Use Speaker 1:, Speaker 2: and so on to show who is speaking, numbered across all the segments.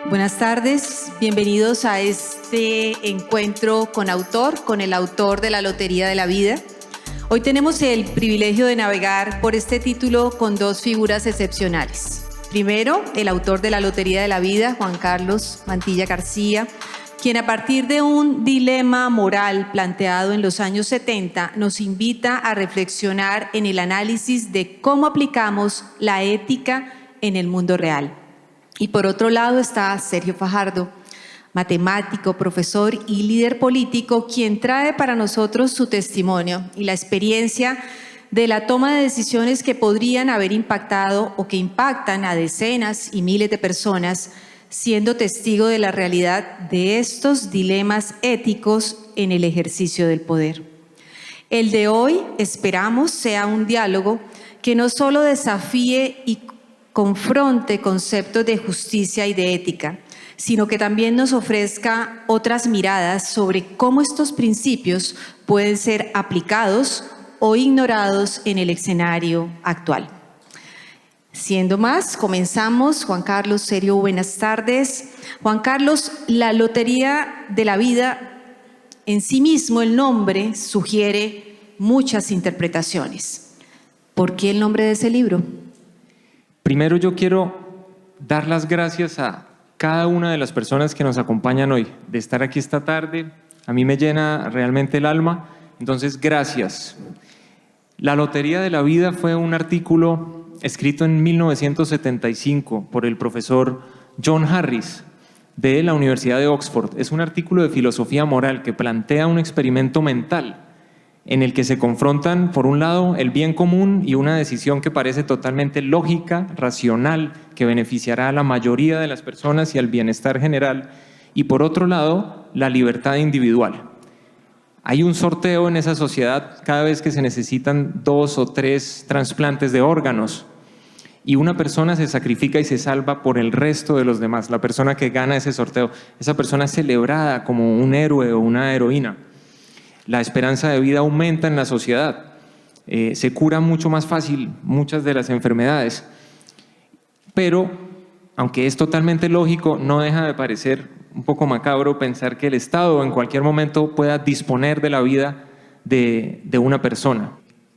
Speaker 1: Buenas tardes, bienvenidos a este encuentro con el autor de la Lotería de la Vida. Hoy tenemos el privilegio de navegar por este título con dos figuras excepcionales. Primero, el autor de la Lotería de la Vida, Juan Carlos Mantilla García, quien a partir de un dilema moral planteado en los años 70 nos invita a reflexionar en el análisis de cómo aplicamos la ética en el mundo real. Y por otro lado está Sergio Fajardo, matemático, profesor y líder político, quien trae para nosotros su testimonio y la experiencia de la toma de decisiones que podrían haber impactado o que impactan a decenas y miles de personas, siendo testigo de la realidad de estos dilemas éticos en el ejercicio del poder. El de hoy, esperamos, sea un diálogo que no solo desafíe y confronte conceptos de justicia y de ética, sino que también nos ofrezca otras miradas sobre cómo estos principios pueden ser aplicados o ignorados en el escenario actual. Siendo más, comenzamos. Juan Carlos, Sergio, buenas tardes. Juan Carlos, la Lotería de la Vida, en sí mismo el nombre sugiere muchas interpretaciones. ¿Por qué el nombre de ese libro?
Speaker 2: Primero yo quiero dar las gracias a cada una de las personas que nos acompañan hoy, de estar aquí esta tarde. A mí me llena realmente el alma, entonces gracias. La Lotería de la Vida fue un artículo escrito en 1975 por el profesor John Harris de la Universidad de Oxford. Es un artículo de filosofía moral que plantea un experimento mental en el que se confrontan, por un lado, el bien común y una decisión que parece totalmente lógica, racional, que beneficiará a la mayoría de las personas y al bienestar general, y por otro lado, la libertad individual. Hay un sorteo en esa sociedad cada vez que se necesitan 2 o 3 trasplantes de órganos, y una persona se sacrifica y se salva por el resto de los demás. La persona que gana ese sorteo, esa persona es celebrada como un héroe o una heroína. La esperanza de vida aumenta en la sociedad, se cura mucho más fácil muchas de las enfermedades, pero aunque es totalmente lógico, no deja de parecer un poco macabro pensar que el Estado en cualquier momento pueda disponer de la vida de una persona.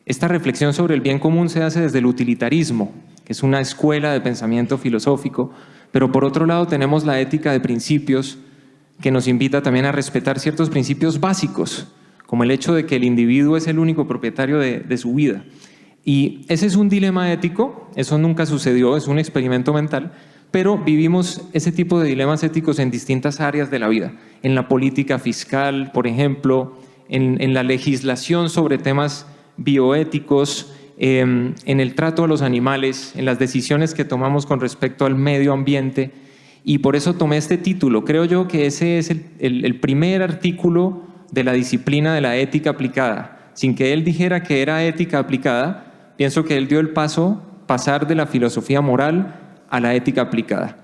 Speaker 2: Esta reflexión sobre el bien común se hace desde el utilitarismo, que es una escuela de pensamiento filosófico, pero por otro lado tenemos la ética de principios que nos invita también a respetar ciertos principios básicos, como el hecho de que el individuo es el único propietario de su vida. Y ese es un dilema ético, eso nunca sucedió, es un experimento mental, pero vivimos ese tipo de dilemas éticos en distintas áreas de la vida, en la política fiscal, por ejemplo, en la legislación sobre temas bioéticos, en el trato a los animales, en las decisiones que tomamos con respecto al medio ambiente, y por eso tomé este título. Creo yo que ese es el primer artículo de la disciplina de la ética aplicada. Sin que él dijera que era ética aplicada, pienso que él dio el pasar de la filosofía moral a la ética aplicada.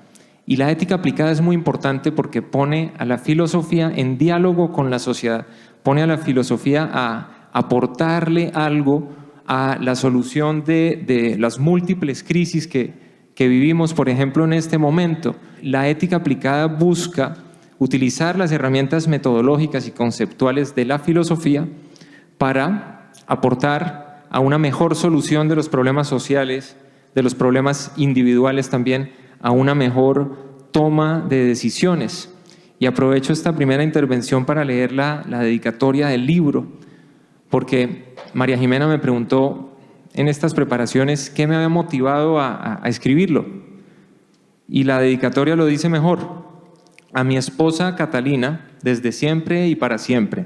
Speaker 2: Y la ética aplicada es muy importante porque pone a la filosofía en diálogo con la sociedad, pone a la filosofía a aportarle algo a la solución de las múltiples crisis que vivimos, por ejemplo, en este momento. La ética aplicada busca utilizar las herramientas metodológicas y conceptuales de la filosofía para aportar a una mejor solución de los problemas sociales, de los problemas individuales también, a una mejor toma de decisiones. Y aprovecho esta primera intervención para leer la dedicatoria del libro, porque María Jimena me preguntó en estas preparaciones qué me había motivado a escribirlo. Y la dedicatoria lo dice mejor: a mi esposa Catalina, desde siempre y para siempre,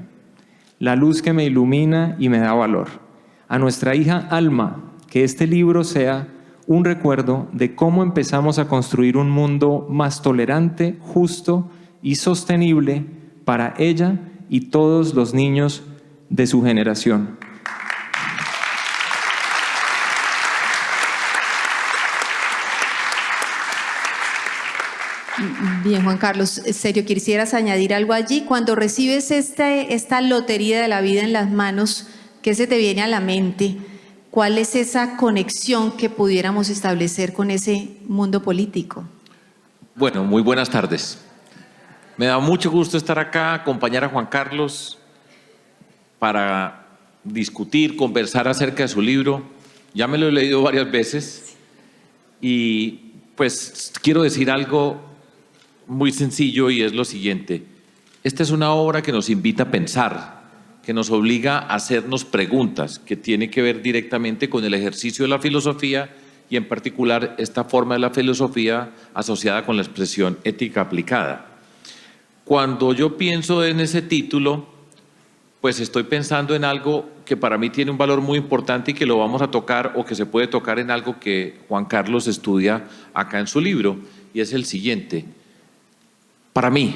Speaker 2: la luz que me ilumina y me da valor. A nuestra hija Alma, que este libro sea un recuerdo de cómo empezamos a construir un mundo más tolerante, justo y sostenible para ella y todos los niños de su generación.
Speaker 1: Bien, Juan Carlos, Sergio, ¿quisieras añadir algo allí? Cuando recibes esta lotería de la vida en las manos, ¿qué se te viene a la mente ¿Cuál es esa conexión que pudiéramos establecer con ese mundo político?
Speaker 3: Bueno, muy buenas tardes. Me da mucho gusto estar acá, acompañar a Juan Carlos para discutir, conversar acerca de su libro. Ya me lo he leído varias veces y pues quiero decir algo muy sencillo y es lo siguiente. Esta es una obra que nos invita a pensar, que nos obliga a hacernos preguntas, que tiene que ver directamente con el ejercicio de la filosofía y en particular esta forma de la filosofía asociada con la expresión ética aplicada. Cuando yo pienso en ese título, pues estoy pensando en algo que para mí tiene un valor muy importante y que lo vamos a tocar o que se puede tocar en algo que Juan Carlos estudia acá en su libro, y es el siguiente. Para mí,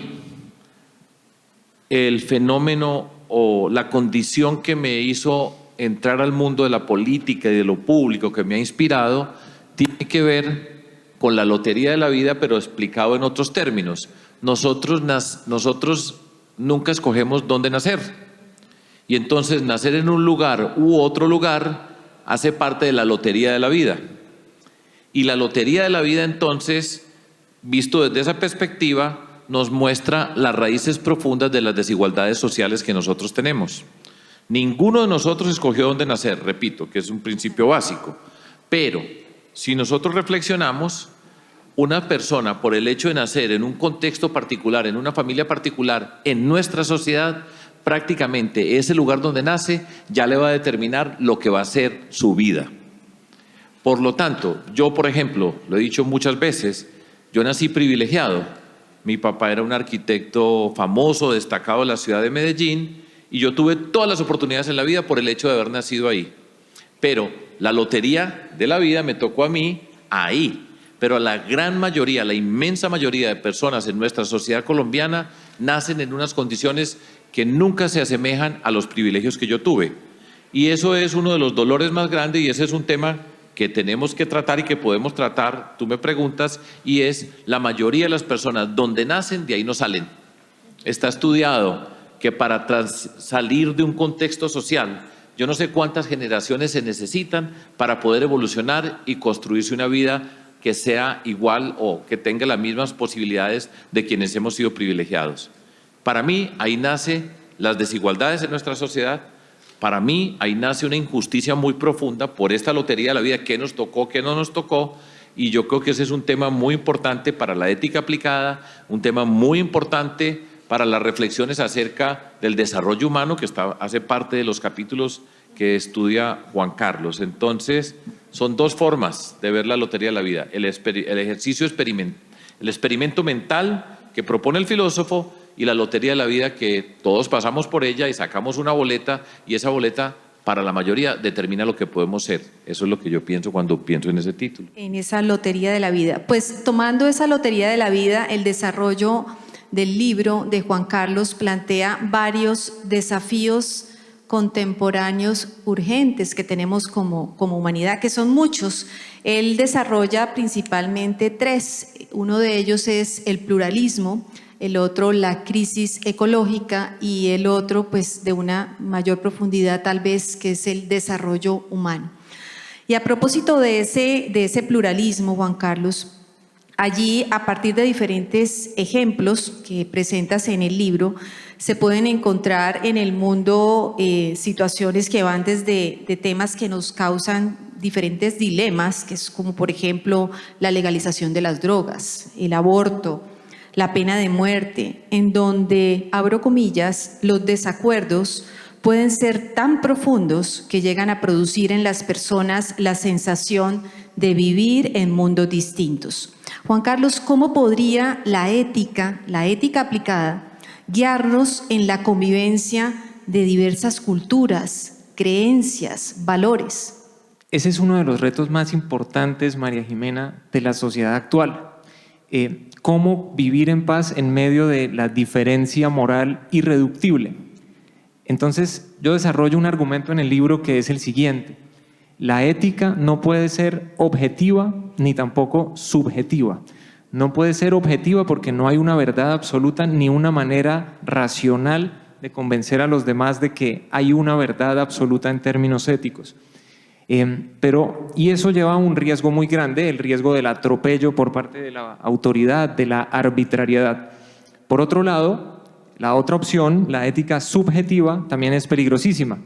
Speaker 3: el fenómeno o la condición que me hizo entrar al mundo de la política y de lo público, que me ha inspirado, tiene que ver con la lotería de la vida, pero explicado en otros términos. Nosotros nunca escogemos dónde nacer, y entonces nacer en un lugar u otro lugar hace parte de la lotería de la vida. Y la lotería de la vida, entonces, visto desde esa perspectiva, nos muestra las raíces profundas de las desigualdades sociales que nosotros tenemos. Ninguno de nosotros escogió dónde nacer, repito, que es un principio básico, pero si nosotros reflexionamos, una persona por el hecho de nacer en un contexto particular, en una familia particular, en nuestra sociedad, prácticamente ese lugar donde nace ya le va a determinar lo que va a ser su vida. Por lo tanto, yo, por ejemplo, lo he dicho muchas veces, yo nací privilegiado. Mi papá era un arquitecto famoso, destacado de la ciudad de Medellín, y yo tuve todas las oportunidades en la vida por el hecho de haber nacido ahí. Pero la lotería de la vida me tocó a mí ahí. Pero a la gran mayoría, la inmensa mayoría de personas en nuestra sociedad colombiana nacen en unas condiciones que nunca se asemejan a los privilegios que yo tuve. Y eso es uno de los dolores más grandes, y ese es un tema que tenemos que tratar y que podemos tratar, tú me preguntas, y es la mayoría de las personas donde nacen, de ahí no salen. Está estudiado que para salir de un contexto social, yo no sé cuántas generaciones se necesitan para poder evolucionar y construirse una vida que sea igual o que tenga las mismas posibilidades de quienes hemos sido privilegiados. Para mí, ahí nacen las desigualdades en nuestra sociedad. Para mí, ahí nace una injusticia muy profunda por esta lotería de la vida, qué nos tocó, qué no nos tocó, y yo creo que ese es un tema muy importante para la ética aplicada, un tema muy importante para las reflexiones acerca del desarrollo humano, que hace parte de los capítulos que estudia Juan Carlos. Entonces, son dos formas de ver la lotería de la vida, el experimento mental que propone el filósofo, y la lotería de la vida que todos pasamos por ella y sacamos una boleta, y esa boleta para la mayoría determina lo que podemos ser. Eso es lo que yo pienso cuando pienso en ese título.
Speaker 1: En esa lotería de la vida. Pues tomando esa lotería de la vida, el desarrollo del libro de Juan Carlos plantea varios desafíos contemporáneos urgentes que tenemos como humanidad, que son muchos. Él desarrolla principalmente tres. Uno de ellos es el pluralismo, el otro la crisis ecológica, y el otro pues de una mayor profundidad tal vez, que es el desarrollo humano. Y a propósito de ese pluralismo, Juan Carlos, allí, a partir de diferentes ejemplos que presentas en el libro, se pueden encontrar en el mundo situaciones que van desde temas que nos causan diferentes dilemas, que es como por ejemplo la legalización de las drogas, el aborto, la pena de muerte, en donde, abro comillas, los desacuerdos pueden ser tan profundos que llegan a producir en las personas la sensación de vivir en mundos distintos. Juan Carlos, ¿cómo podría la ética aplicada, guiarnos en la convivencia de diversas culturas, creencias, valores?
Speaker 2: Ese es uno de los retos más importantes, María Jimena, de la sociedad actual. Cómo vivir en paz en medio de la diferencia moral irreductible. Entonces, yo desarrollo un argumento en el libro que es el siguiente: la ética no puede ser objetiva ni tampoco subjetiva. No puede ser objetiva porque no hay una verdad absoluta ni una manera racional de convencer a los demás de que hay una verdad absoluta en términos éticos. Y eso lleva a un riesgo muy grande, el riesgo del atropello por parte de la autoridad, de la arbitrariedad. Por otro lado, la otra opción, la ética subjetiva, también es peligrosísima,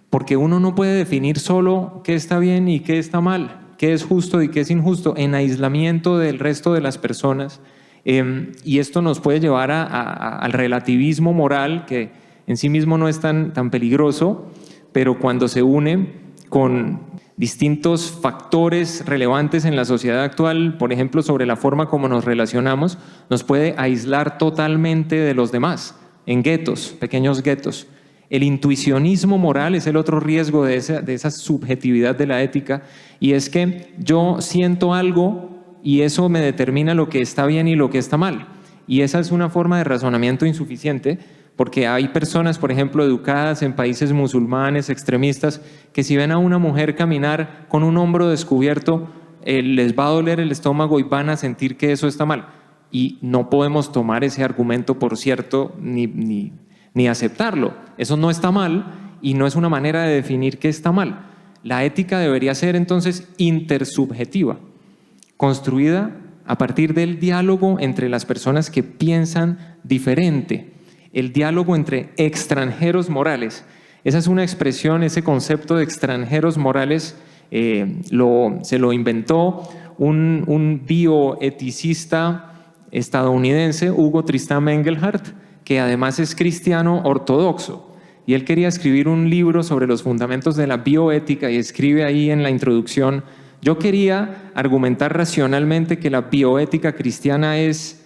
Speaker 2: porque uno no puede definir solo qué está bien y qué está mal, qué es justo y qué es injusto, en aislamiento del resto de las personas. Y esto nos puede llevar al relativismo moral, que en sí mismo no es tan peligroso, pero cuando se une con distintos factores relevantes en la sociedad actual, por ejemplo, sobre la forma como nos relacionamos, nos puede aislar totalmente de los demás, en guetos, pequeños guetos. El intuicionismo moral es el otro riesgo de esa subjetividad de la ética, y es que yo siento algo y eso me determina lo que está bien y lo que está mal. Y esa es una forma de razonamiento insuficiente, porque hay personas, por ejemplo, educadas en países musulmanes, extremistas, que si ven a una mujer caminar con un hombro descubierto, les va a doler el estómago y van a sentir que eso está mal. Y no podemos tomar ese argumento por cierto ni aceptarlo. Eso no está mal y no es una manera de definir qué está mal. La ética debería ser entonces intersubjetiva, construida a partir del diálogo entre las personas que piensan diferente, el diálogo entre extranjeros morales. Esa es una expresión, ese concepto de extranjeros morales se lo inventó un bioeticista estadounidense, Hugo Tristán Engelhardt, que además es cristiano ortodoxo. Y él quería escribir un libro sobre los fundamentos de la bioética y escribe ahí en la introducción: yo quería argumentar racionalmente que la bioética cristiana es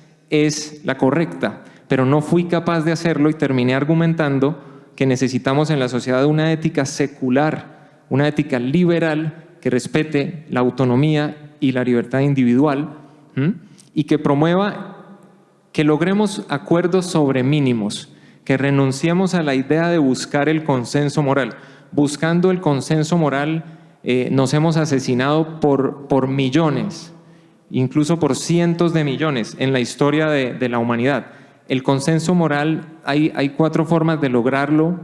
Speaker 2: la correcta, pero no fui capaz de hacerlo y terminé argumentando que necesitamos en la sociedad una ética secular, una ética liberal que respete la autonomía y la libertad individual, y que promueva que logremos acuerdos sobre mínimos, que renunciemos a la idea de buscar el consenso moral. Buscando el consenso moral nos hemos asesinado por millones, incluso por cientos de millones en la historia de la humanidad. El consenso moral, hay 4 formas de lograrlo.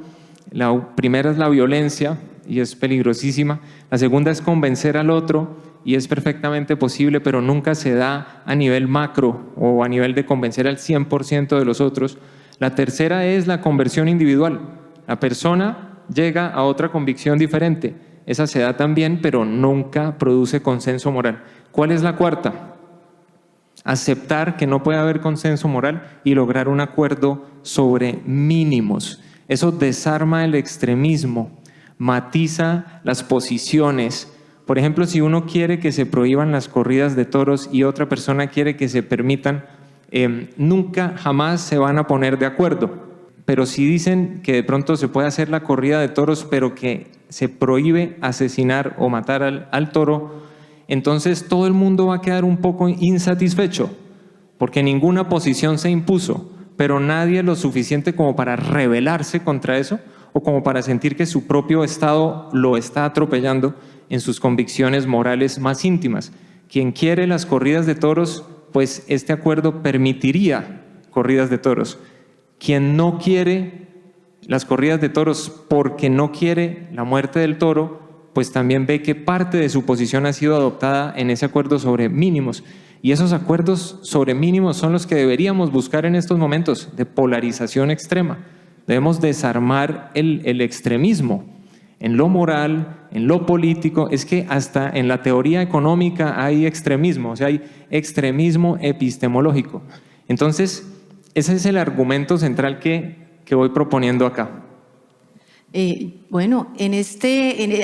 Speaker 2: La primera es la violencia y es peligrosísima. La segunda es convencer al otro y es perfectamente posible, pero nunca se da a nivel macro o a nivel de convencer al 100% de los otros. La tercera es la conversión individual. La persona llega a otra convicción diferente. Esa se da también, pero nunca produce consenso moral. ¿Cuál es la cuarta? Aceptar que no puede haber consenso moral y lograr un acuerdo sobre mínimos. Eso desarma el extremismo, matiza las posiciones. Por ejemplo, si uno quiere que se prohíban las corridas de toros y otra persona quiere que se permitan, nunca jamás se van a poner de acuerdo. Pero si dicen que de pronto se puede hacer la corrida de toros, pero que se prohíbe asesinar o matar al toro, entonces todo el mundo va a quedar un poco insatisfecho, porque ninguna posición se impuso, pero nadie lo suficiente como para rebelarse contra eso o como para sentir que su propio Estado lo está atropellando en sus convicciones morales más íntimas. Quien quiere las corridas de toros, pues este acuerdo permitiría corridas de toros. Quien no quiere las corridas de toros porque no quiere la muerte del toro, pues también ve que parte de su posición ha sido adoptada en ese acuerdo sobre mínimos. Y esos acuerdos sobre mínimos son los que deberíamos buscar en estos momentos de polarización extrema. Debemos desarmar el extremismo en lo moral, en lo político. Es que hasta en la teoría económica hay extremismo, o sea, hay extremismo epistemológico. Entonces, ese es el argumento central que voy proponiendo acá.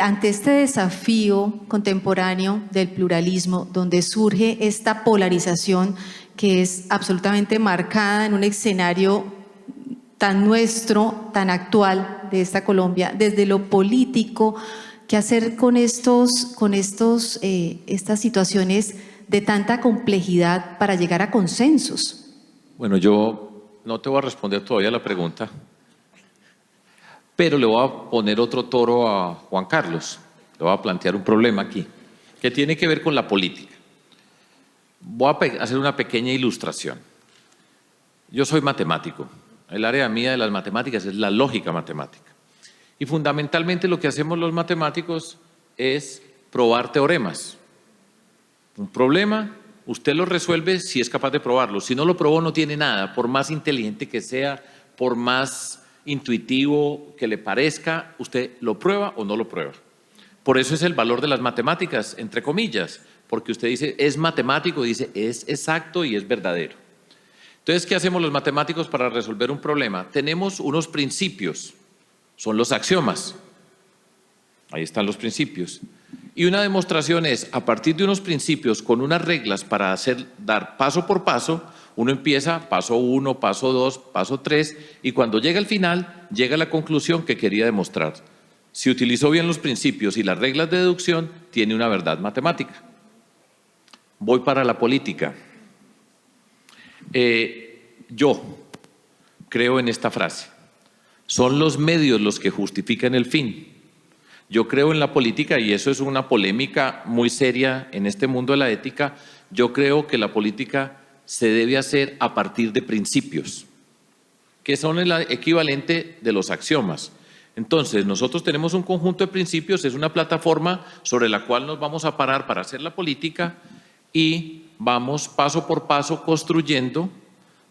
Speaker 1: Ante este desafío contemporáneo del pluralismo, donde surge esta polarización que es absolutamente marcada en un escenario tan nuestro, tan actual de esta Colombia, desde lo político, ¿qué hacer con estas situaciones de tanta complejidad para llegar a consensos?
Speaker 3: Bueno, yo no te voy a responder todavía la pregunta, pero le voy a poner otro toro a Juan Carlos. Le voy a plantear un problema aquí, que tiene que ver con la política. Voy a hacer una pequeña ilustración. Yo soy matemático. El área mía de las matemáticas es la lógica matemática. Y fundamentalmente lo que hacemos los matemáticos es probar teoremas. Un problema, usted lo resuelve si es capaz de probarlo. Si no lo probó, no tiene nada. Por más inteligente que sea, por más intuitivo que le parezca, usted lo prueba o no lo prueba. Por eso es el valor de las matemáticas, entre comillas, porque usted dice, es matemático, dice, es exacto y es verdadero. Entonces, ¿qué hacemos los matemáticos para resolver un problema? Tenemos unos principios, son los axiomas. Ahí están los principios. Y una demostración es, a partir de unos principios, con unas reglas para dar paso por paso, uno empieza paso 1, paso 2, paso 3, y cuando llega al final, llega a la conclusión que quería demostrar. Si utilizó bien los principios y las reglas de deducción, tiene una verdad matemática. Voy para la política. Yo creo en esta frase. Son los medios los que justifican el fin. Yo creo en la política, y eso es una polémica muy seria en este mundo de la ética. Yo creo que la política se debe hacer a partir de principios, que son el equivalente de los axiomas. Entonces, nosotros tenemos un conjunto de principios, es una plataforma sobre la cual nos vamos a parar para hacer la política y vamos paso por paso construyendo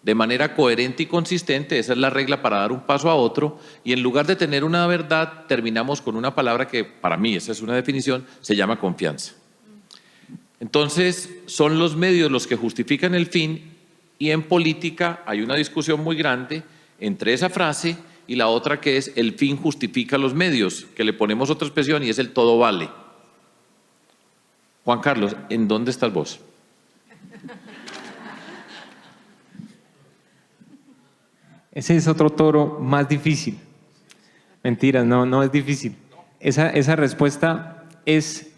Speaker 3: de manera coherente y consistente. Esa es la regla para dar un paso a otro, y en lugar de tener una verdad, terminamos con una palabra que para mí, esa es una definición, se llama confianza. Entonces, son los medios los que justifican el fin, y en política hay una discusión muy grande entre esa frase y la otra, que es el fin justifica los medios, que le ponemos otra expresión y es el todo vale. Juan Carlos, ¿en dónde estás vos?
Speaker 2: Ese es otro toro más difícil. Mentiras, no es difícil. Esa respuesta es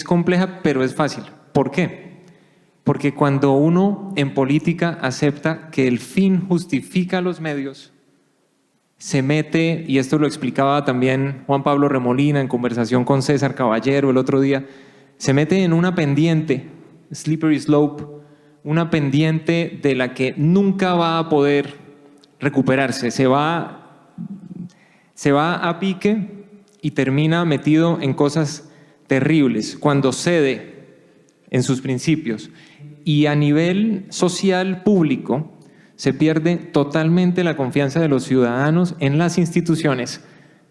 Speaker 2: compleja, pero es fácil. ¿Por qué? Porque cuando uno en política acepta que el fin justifica los medios, se mete, y esto lo explicaba también Juan Pablo Remolina en conversación con César Caballero el otro día, se mete en una pendiente, slippery slope, una pendiente de la que nunca va a poder recuperarse. Se va a pique y termina metido en cosas terribles cuando cede en sus principios. Y a nivel social público se pierde totalmente la confianza de los ciudadanos en las instituciones,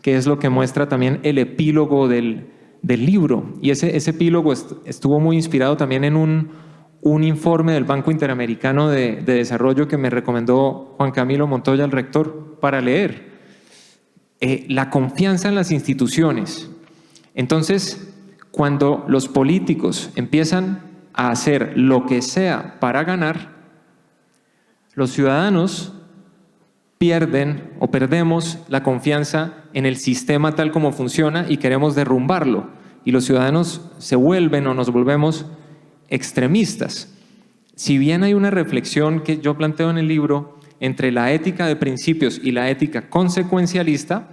Speaker 2: que es lo que muestra también el epílogo del libro. Y ese epílogo estuvo muy inspirado también en un informe del Banco Interamericano de Desarrollo que me recomendó Juan Camilo Montoya, el rector, para leer. La confianza en las instituciones. Entonces, cuando los políticos empiezan a hacer lo que sea para ganar, los ciudadanos pierden o perdemos la confianza en el sistema tal como funciona y queremos derrumbarlo. Y los ciudadanos se vuelven o nos volvemos extremistas. Si bien hay una reflexión que yo planteo en el libro entre la ética de principios y la ética consecuencialista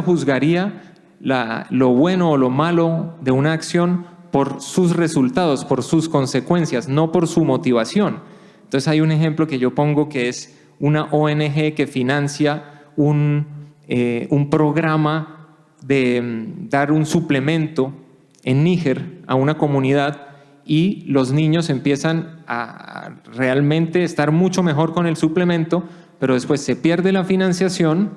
Speaker 2: juzgaría lo bueno o lo malo de una acción por sus resultados, por sus consecuencias, no por su motivación. Entonces hay un ejemplo que yo pongo que es una ONG que financia un programa de dar un suplemento en Níger a una comunidad, y los niños empiezan a realmente estar mucho mejor con el suplemento, pero después se pierde la financiación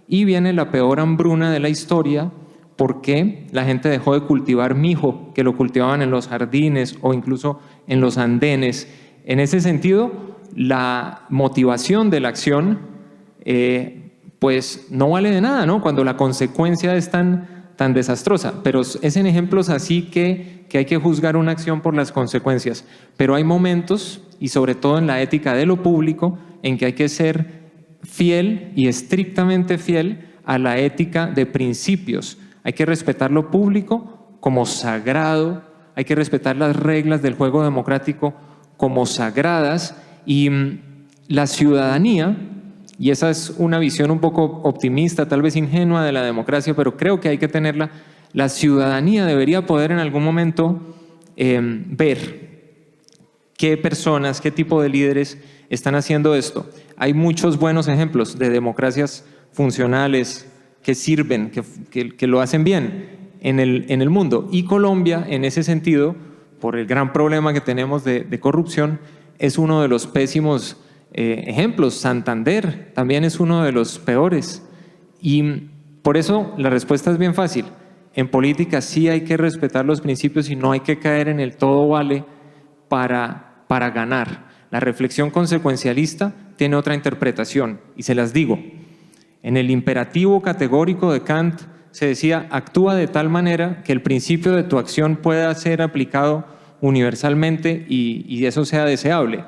Speaker 2: y viene la peor hambruna de la historia, porque la gente dejó de cultivar mijo, que lo cultivaban en los jardines o incluso en los andenes. En ese sentido, la motivación de la acción pues no vale de nada, ¿no? Cuando la consecuencia es tan desastrosa. Pero es en ejemplos así que hay que juzgar una acción por las consecuencias. Pero hay momentos, y sobre todo en la ética de lo público, en que hay que ser fiel y estrictamente fiel a la ética de principios. Hay que respetar lo público como sagrado, hay que respetar las reglas del juego democrático como sagradas, y la ciudadanía, y esa es una visión un poco optimista, tal vez ingenua de la democracia, pero creo que hay que tenerla, la ciudadanía debería poder en algún momento ver qué personas, qué tipo de líderes están haciendo esto. Hay muchos buenos ejemplos de democracias funcionales que sirven, que lo hacen bien. en el mundo. Y Colombia, en ese sentido, por el gran problema que tenemos de corrupción, es uno de los pésimos ejemplos. Santander también es uno de los peores. Y por eso la respuesta es bien fácil. En política sí hay que respetar los principios y no hay que caer en el todo vale para ganar. La reflexión consecuencialista tiene otra interpretación y se las digo. En el imperativo categórico de Kant se decía: actúa de tal manera que el principio de tu acción pueda ser aplicado universalmente y eso sea deseable.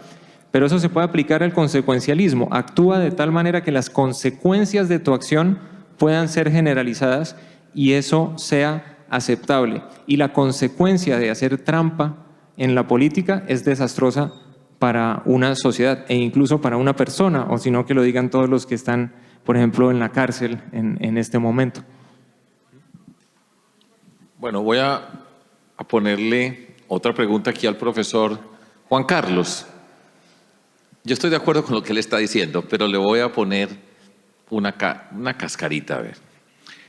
Speaker 2: Pero eso se puede aplicar al consecuencialismo. Actúa de tal manera que las consecuencias de tu acción puedan ser generalizadas y eso sea aceptable. Y la consecuencia de hacer trampa en la política es desastrosa para una sociedad e incluso para una persona, o si no que lo digan todos los que están, por ejemplo, en la cárcel en este momento.
Speaker 3: Bueno, voy a ponerle otra pregunta aquí al profesor Juan Carlos. Yo estoy de acuerdo con lo que él está diciendo, pero le voy a poner una cascarita, a ver.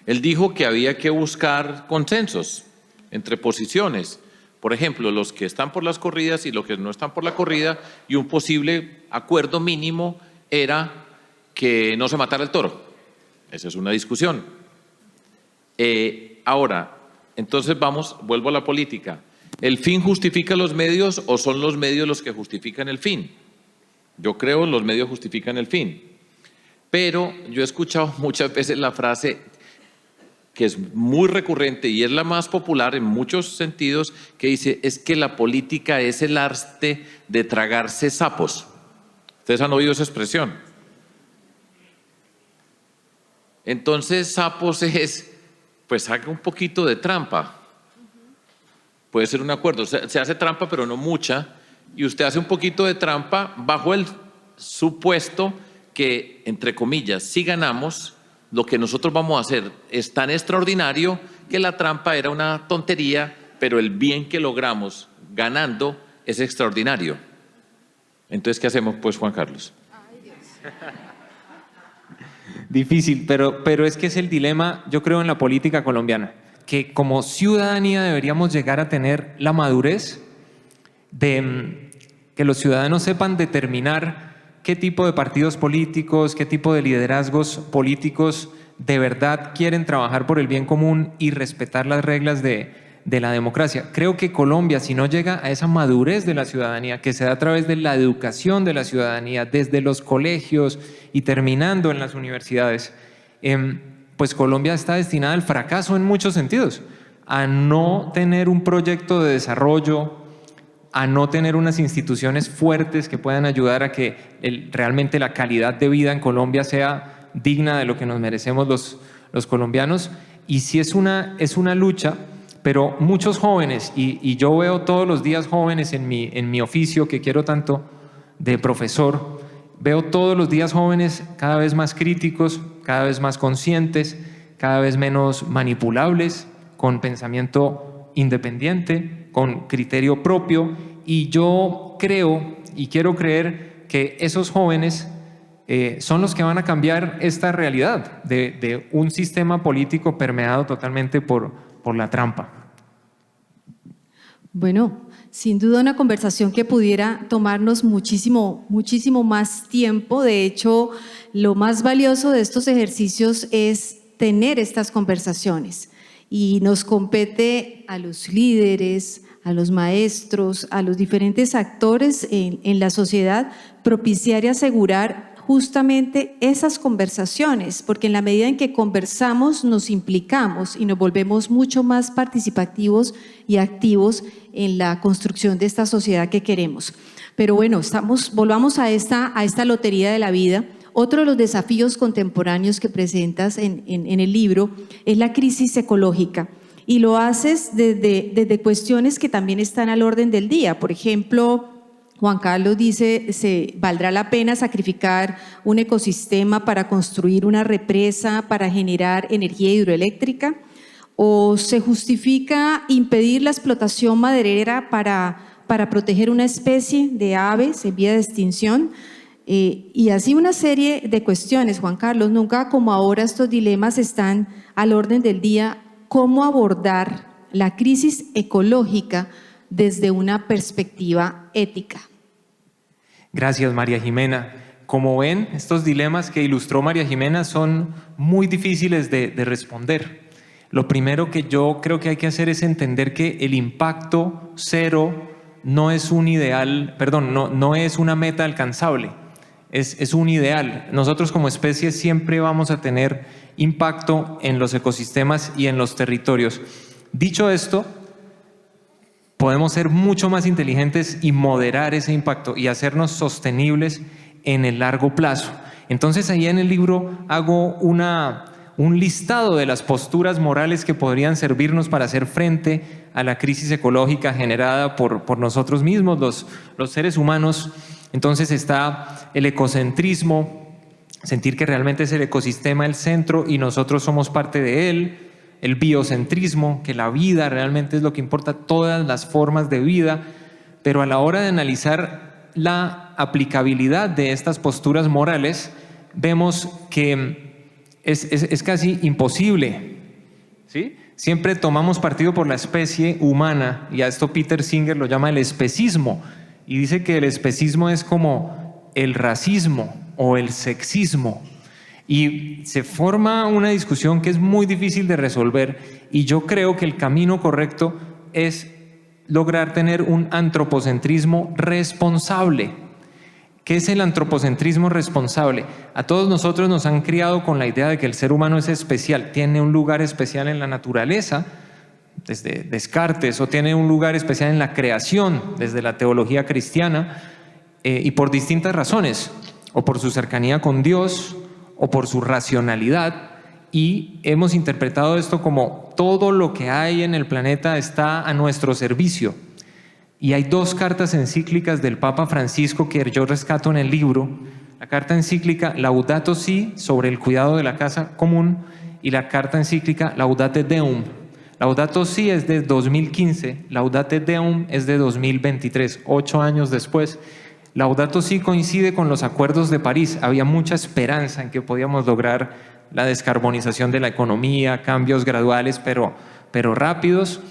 Speaker 3: Él dijo que había que buscar consensos entre posiciones. Por ejemplo, los que están por las corridas y los que no están por la corrida, y un posible acuerdo mínimo era que no se matara el toro. Esa es una discusión. Ahora, entonces vuelvo a la política. ¿El fin justifica los medios o son los medios los que justifican el fin? Yo creo que los medios justifican el fin. Pero yo he escuchado muchas veces la frase que es muy recurrente y es la más popular en muchos sentidos, que dice: es que la política es el arte de tragarse sapos. ¿Ustedes han oído esa expresión? Entonces, sapos es, pues haga un poquito de trampa. Puede ser un acuerdo, se hace trampa pero no mucha, y usted hace un poquito de trampa bajo el supuesto que, entre comillas, si ganamos, lo que nosotros vamos a hacer es tan extraordinario que la trampa era una tontería, pero el bien que logramos ganando es extraordinario. Entonces, ¿qué hacemos, pues, Juan Carlos?
Speaker 1: Ay, Dios.
Speaker 2: Difícil, pero es que es el dilema, yo creo, en la política colombiana, que como ciudadanía deberíamos llegar a tener la madurez de que los ciudadanos sepan determinar qué tipo de partidos políticos, qué tipo de liderazgos políticos de verdad quieren trabajar por el bien común y respetar las reglas de la democracia. Creo que Colombia, si no llega a esa madurez de la ciudadanía, que se da a través de la educación de la ciudadanía, desde los colegios y terminando en las universidades, pues Colombia está destinada al fracaso en muchos sentidos, a no tener un proyecto de desarrollo, a no tener unas instituciones fuertes que puedan ayudar a que realmente la calidad de vida en Colombia sea digna de lo que nos merecemos los colombianos. Y sí es una lucha, pero muchos jóvenes, y yo veo todos los días jóvenes en mi oficio que quiero tanto de profesor, veo todos los días jóvenes cada vez más críticos, cada vez más conscientes, cada vez menos manipulables, con pensamiento independiente, con criterio propio, y yo creo y quiero creer que esos jóvenes son los que van a cambiar esta realidad de un sistema político permeado totalmente por la trampa.
Speaker 1: Bueno, sin duda una conversación que pudiera tomarnos muchísimo más tiempo. De hecho, lo más valioso de estos ejercicios es tener estas conversaciones, y nos compete a los líderes, a los maestros, a los diferentes actores en la sociedad, propiciar y asegurar justamente esas conversaciones, porque en la medida en que conversamos nos implicamos y nos volvemos mucho más participativos y activos en la construcción de esta sociedad que queremos. Pero bueno, volvamos a esta lotería de la vida. Otro de los desafíos contemporáneos que presentas en el libro es la crisis ecológica, y lo haces desde cuestiones que también están al orden del día. Por ejemplo, Juan Carlos dice: ¿valdrá la pena sacrificar un ecosistema para construir una represa para generar energía hidroeléctrica? ¿O se justifica impedir la explotación maderera para proteger una especie de aves en vía de extinción? Y así una serie de cuestiones, Juan Carlos. Nunca como ahora estos dilemas están al orden del día cómo abordar la crisis ecológica desde una perspectiva ética.
Speaker 2: Gracias, María Jimena. Como ven, estos dilemas que ilustró María Jimena son muy difíciles de responder. Lo primero que yo creo que hay que hacer es entender que el impacto cero no es un ideal, perdón, no es una meta alcanzable, es un ideal. Nosotros como especie siempre vamos a tener impacto en los ecosistemas y en los territorios. Dicho esto, podemos ser mucho más inteligentes y moderar ese impacto y hacernos sostenibles en el largo plazo. Entonces ahí en el libro hago un listado de las posturas morales que podrían servirnos para hacer frente a la crisis ecológica generada por nosotros mismos, los seres humanos. Entonces está el ecocentrismo, sentir que realmente es el ecosistema el centro y nosotros somos parte de él. El biocentrismo, que la vida realmente es lo que importa, todas las formas de vida, pero a la hora de analizar la aplicabilidad de estas posturas morales, vemos que es casi imposible, ¿sí? Siempre tomamos partido por la especie humana, y a esto Peter Singer lo llama el especismo, y dice que el especismo es como el racismo o el sexismo. Y se forma una discusión que es muy difícil de resolver, y yo creo que el camino correcto es lograr tener un antropocentrismo responsable. ¿Qué es el antropocentrismo responsable? A todos nosotros nos han criado con la idea de que el ser humano es especial, tiene un lugar especial en la naturaleza, desde Descartes, o tiene un lugar especial en la creación, desde la teología cristiana, y por distintas razones, o por su cercanía con Dios, o por su racionalidad, y hemos interpretado esto como todo lo que hay en el planeta está a nuestro servicio. Y hay dos cartas encíclicas del Papa Francisco que yo rescato en el libro: la carta encíclica Laudato Si sobre el cuidado de la casa común, y la carta encíclica Laudate Deum. Laudato Si es de 2015, Laudate Deum es de 2023, 8 años después. Laudato Si coincide con los acuerdos de París. Había mucha esperanza en que podíamos lograr la descarbonización de la economía, cambios graduales pero rápidos,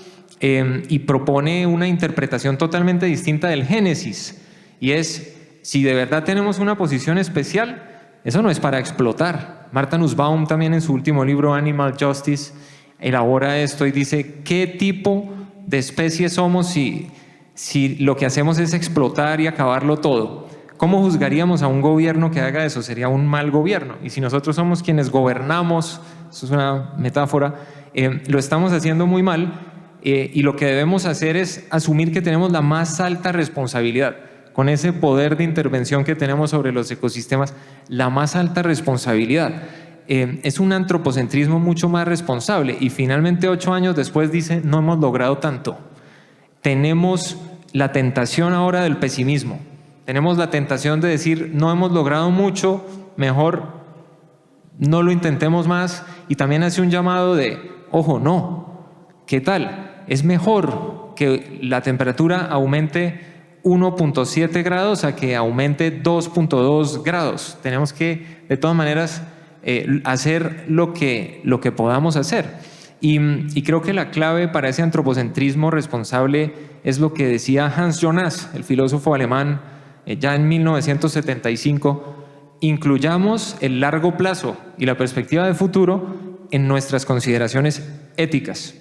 Speaker 2: y propone una interpretación totalmente distinta del Génesis, y es: si de verdad tenemos una posición especial, eso no es para explotar. Martha Nussbaum también en su último libro Animal Justice elabora esto y dice: ¿qué tipo de especie somos si lo que hacemos es explotar y acabarlo todo? ¿Cómo juzgaríamos a un gobierno que haga eso? Sería un mal gobierno. Y si nosotros somos quienes gobernamos, eso es una metáfora, lo estamos haciendo muy mal, y lo que debemos hacer es asumir que tenemos la más alta responsabilidad. Con ese poder de intervención que tenemos sobre los ecosistemas, la más alta responsabilidad. Es un antropocentrismo mucho más responsable, y finalmente 8 años después dice: no hemos logrado tanto. Tenemos la tentación ahora del pesimismo, tenemos la tentación de decir: no hemos logrado mucho, mejor no lo intentemos más, y también hace un llamado de: ojo, no, ¿qué tal? Es mejor que la temperatura aumente 1.7 grados a que aumente 2.2 grados. Tenemos que, de todas maneras, hacer lo que podamos hacer. Y creo que la clave para ese antropocentrismo responsable es lo que decía Hans Jonas, el filósofo alemán, ya en 1975: incluyamos el largo plazo y la perspectiva de futuro en nuestras consideraciones éticas.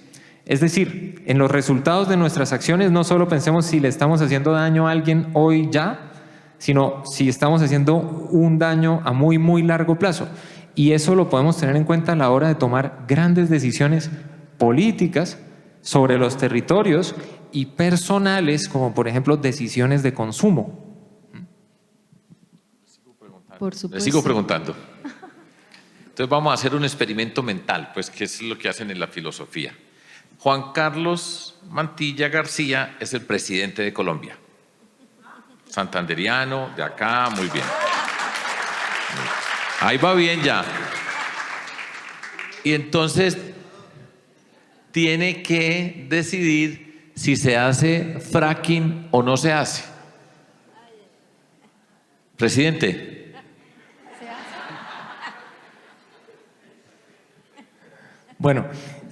Speaker 2: Es decir, en los resultados de nuestras acciones no solo pensemos si le estamos haciendo daño a alguien hoy ya, sino si estamos haciendo un daño a muy, muy largo plazo. Y eso lo podemos tener en cuenta a la hora de tomar grandes decisiones políticas sobre los territorios y personales, como por ejemplo decisiones de consumo.
Speaker 1: Por supuesto.
Speaker 3: Le sigo preguntando. Entonces vamos a hacer un experimento mental, pues, que es lo que hacen en la filosofía. Juan Carlos Mantilla García es el presidente de Colombia. Santanderiano, de acá, muy bien. Ahí va bien ya. Y entonces tiene que decidir si se hace fracking o no se hace. Presidente.
Speaker 2: Bueno,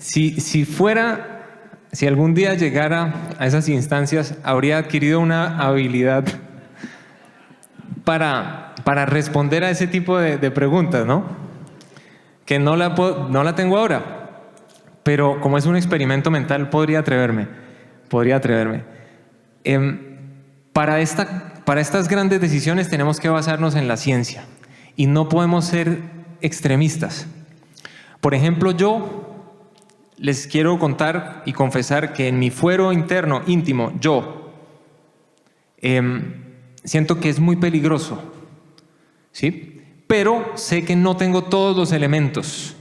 Speaker 2: Si algún día llegara a esas instancias, habría adquirido una habilidad para responder a ese tipo de preguntas, ¿no? Que no la tengo ahora, pero como es un experimento mental, podría atreverme. Para estas grandes decisiones tenemos que basarnos en la ciencia y no podemos ser extremistas. Por ejemplo, yo les quiero contar y confesar que en mi fuero interno, íntimo, siento que es muy peligroso, ¿sí? Pero sé que no tengo todos los elementos,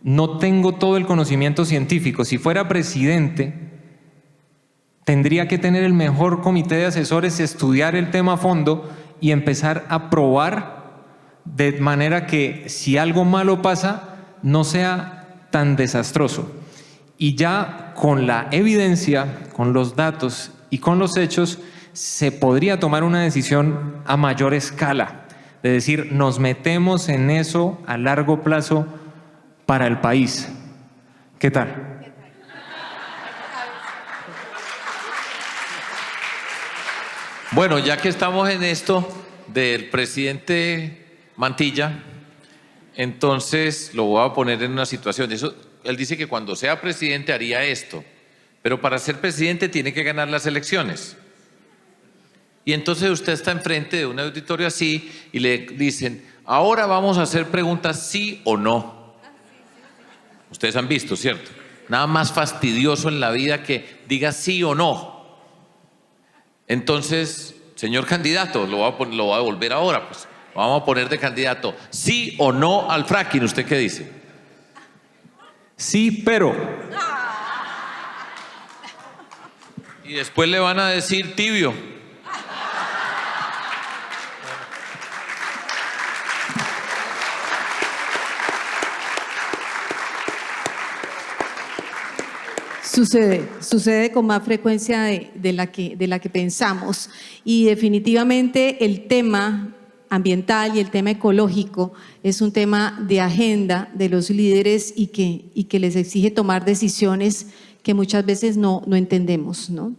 Speaker 2: no tengo todo el conocimiento científico. Si fuera presidente, tendría que tener el mejor comité de asesores, estudiar el tema a fondo y empezar a probar de manera que si algo malo pasa, no sea tan desastroso. Y ya con la evidencia, con los datos y con los hechos, se podría tomar una decisión a mayor escala, de decir, nos metemos en eso a largo plazo para el país. ¿Qué tal?
Speaker 3: Bueno, ya que estamos en esto del presidente Mantilla, entonces lo voy a poner en una situación. Él dice que cuando sea presidente haría esto, pero para ser presidente tiene que ganar las elecciones. Y entonces usted está enfrente de un auditorio así y le dicen, ahora vamos a hacer preguntas sí o no. Ustedes han visto, ¿cierto? Nada más fastidioso en la vida que diga sí o no. Entonces, señor candidato, lo voy a devolver ahora, pues. Vamos a poner de candidato, sí o no al fracking. ¿Usted qué dice?
Speaker 2: Sí, pero.
Speaker 3: Y después le van a decir tibio.
Speaker 1: Sucede con más frecuencia de la que pensamos, y definitivamente el tema ambiental y el tema ecológico es un tema de agenda de los líderes y que les exige tomar decisiones que muchas veces no entendemos, ¿no?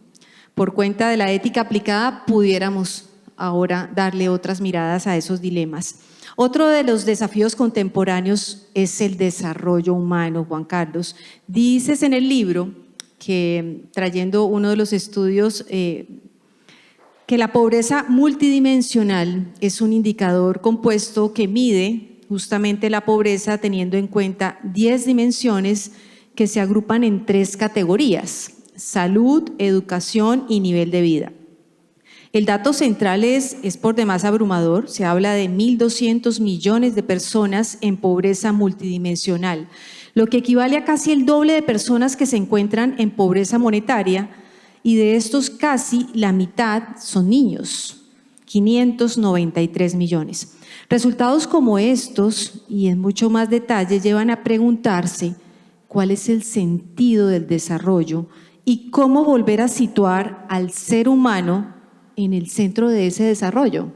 Speaker 1: Por cuenta de la ética aplicada pudiéramos ahora darle otras miradas a esos dilemas. Otro de los desafíos contemporáneos es el desarrollo humano, Juan Carlos. Dices en el libro que, trayendo uno de los estudios, que la pobreza multidimensional es un indicador compuesto que mide justamente la pobreza teniendo en cuenta 10 dimensiones que se agrupan en 3 categorías: salud, educación y nivel de vida. El dato central es por demás abrumador. Se habla de 1.200 millones de personas en pobreza multidimensional, lo que equivale a casi el doble de personas que se encuentran en pobreza monetaria, y de estos casi la mitad son niños, 593 millones. Resultados como estos, y en mucho más detalle, llevan a preguntarse cuál es el sentido del desarrollo y cómo volver a situar al ser humano en el centro de ese desarrollo.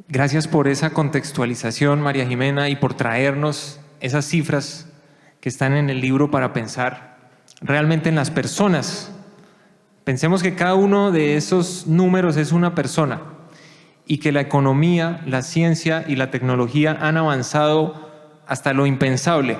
Speaker 2: Gracias por esa contextualización, María Jimena, y por traernos esas cifras que están en el libro para pensar realmente en las personas. Pensemos que cada uno de esos números es una persona y que la economía, la ciencia y la tecnología han avanzado hasta lo impensable,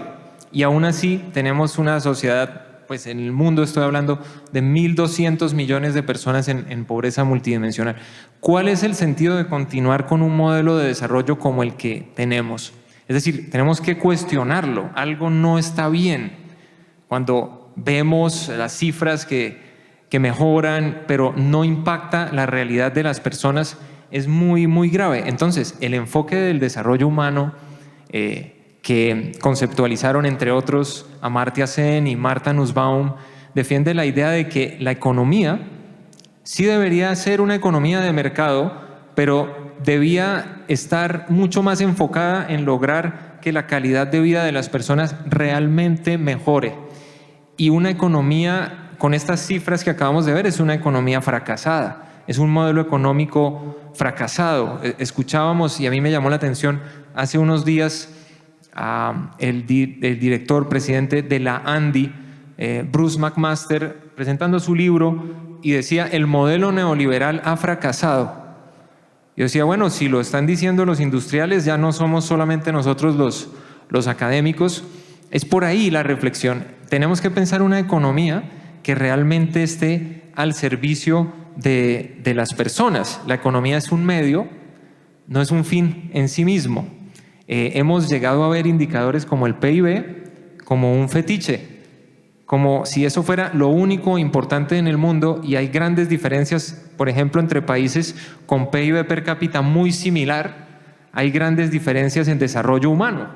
Speaker 2: y aún así tenemos una sociedad, pues en el mundo estoy hablando de 1.200 millones de personas en pobreza multidimensional. ¿Cuál es el sentido de continuar con un modelo de desarrollo como el que tenemos? Es decir, tenemos que cuestionarlo. Algo no está bien. Cuando vemos las cifras que mejoran, pero no impacta la realidad de las personas, es muy, muy grave. Entonces, el enfoque del desarrollo humano que conceptualizaron, entre otros, Amartya Sen y Martha Nussbaum, defiende la idea de que la economía sí debería ser una economía de mercado, pero debía estar mucho más enfocada en lograr que la calidad de vida de las personas realmente mejore. Y una economía con estas cifras que acabamos de ver es una economía fracasada, es un modelo económico fracasado. Escuchábamos, y a mí me llamó la atención, hace unos días el director, presidente de la ANDI, Bruce McMaster, presentando su libro y decía: el modelo neoliberal ha fracasado. Yo decía, bueno, si lo están diciendo los industriales, ya no somos solamente nosotros los académicos. Es por ahí la reflexión. Tenemos que pensar una economía que realmente esté al servicio de las personas. La economía es un medio, no es un fin en sí mismo. Hemos llegado a ver indicadores como el PIB como un fetiche, como si eso fuera lo único importante en el mundo, y hay grandes diferencias, por ejemplo, entre países con PIB per cápita muy similar, hay grandes diferencias en desarrollo humano.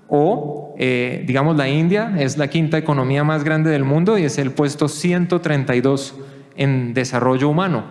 Speaker 2: O, digamos, la India es la quinta economía más grande del mundo y es el puesto 132 en desarrollo humano.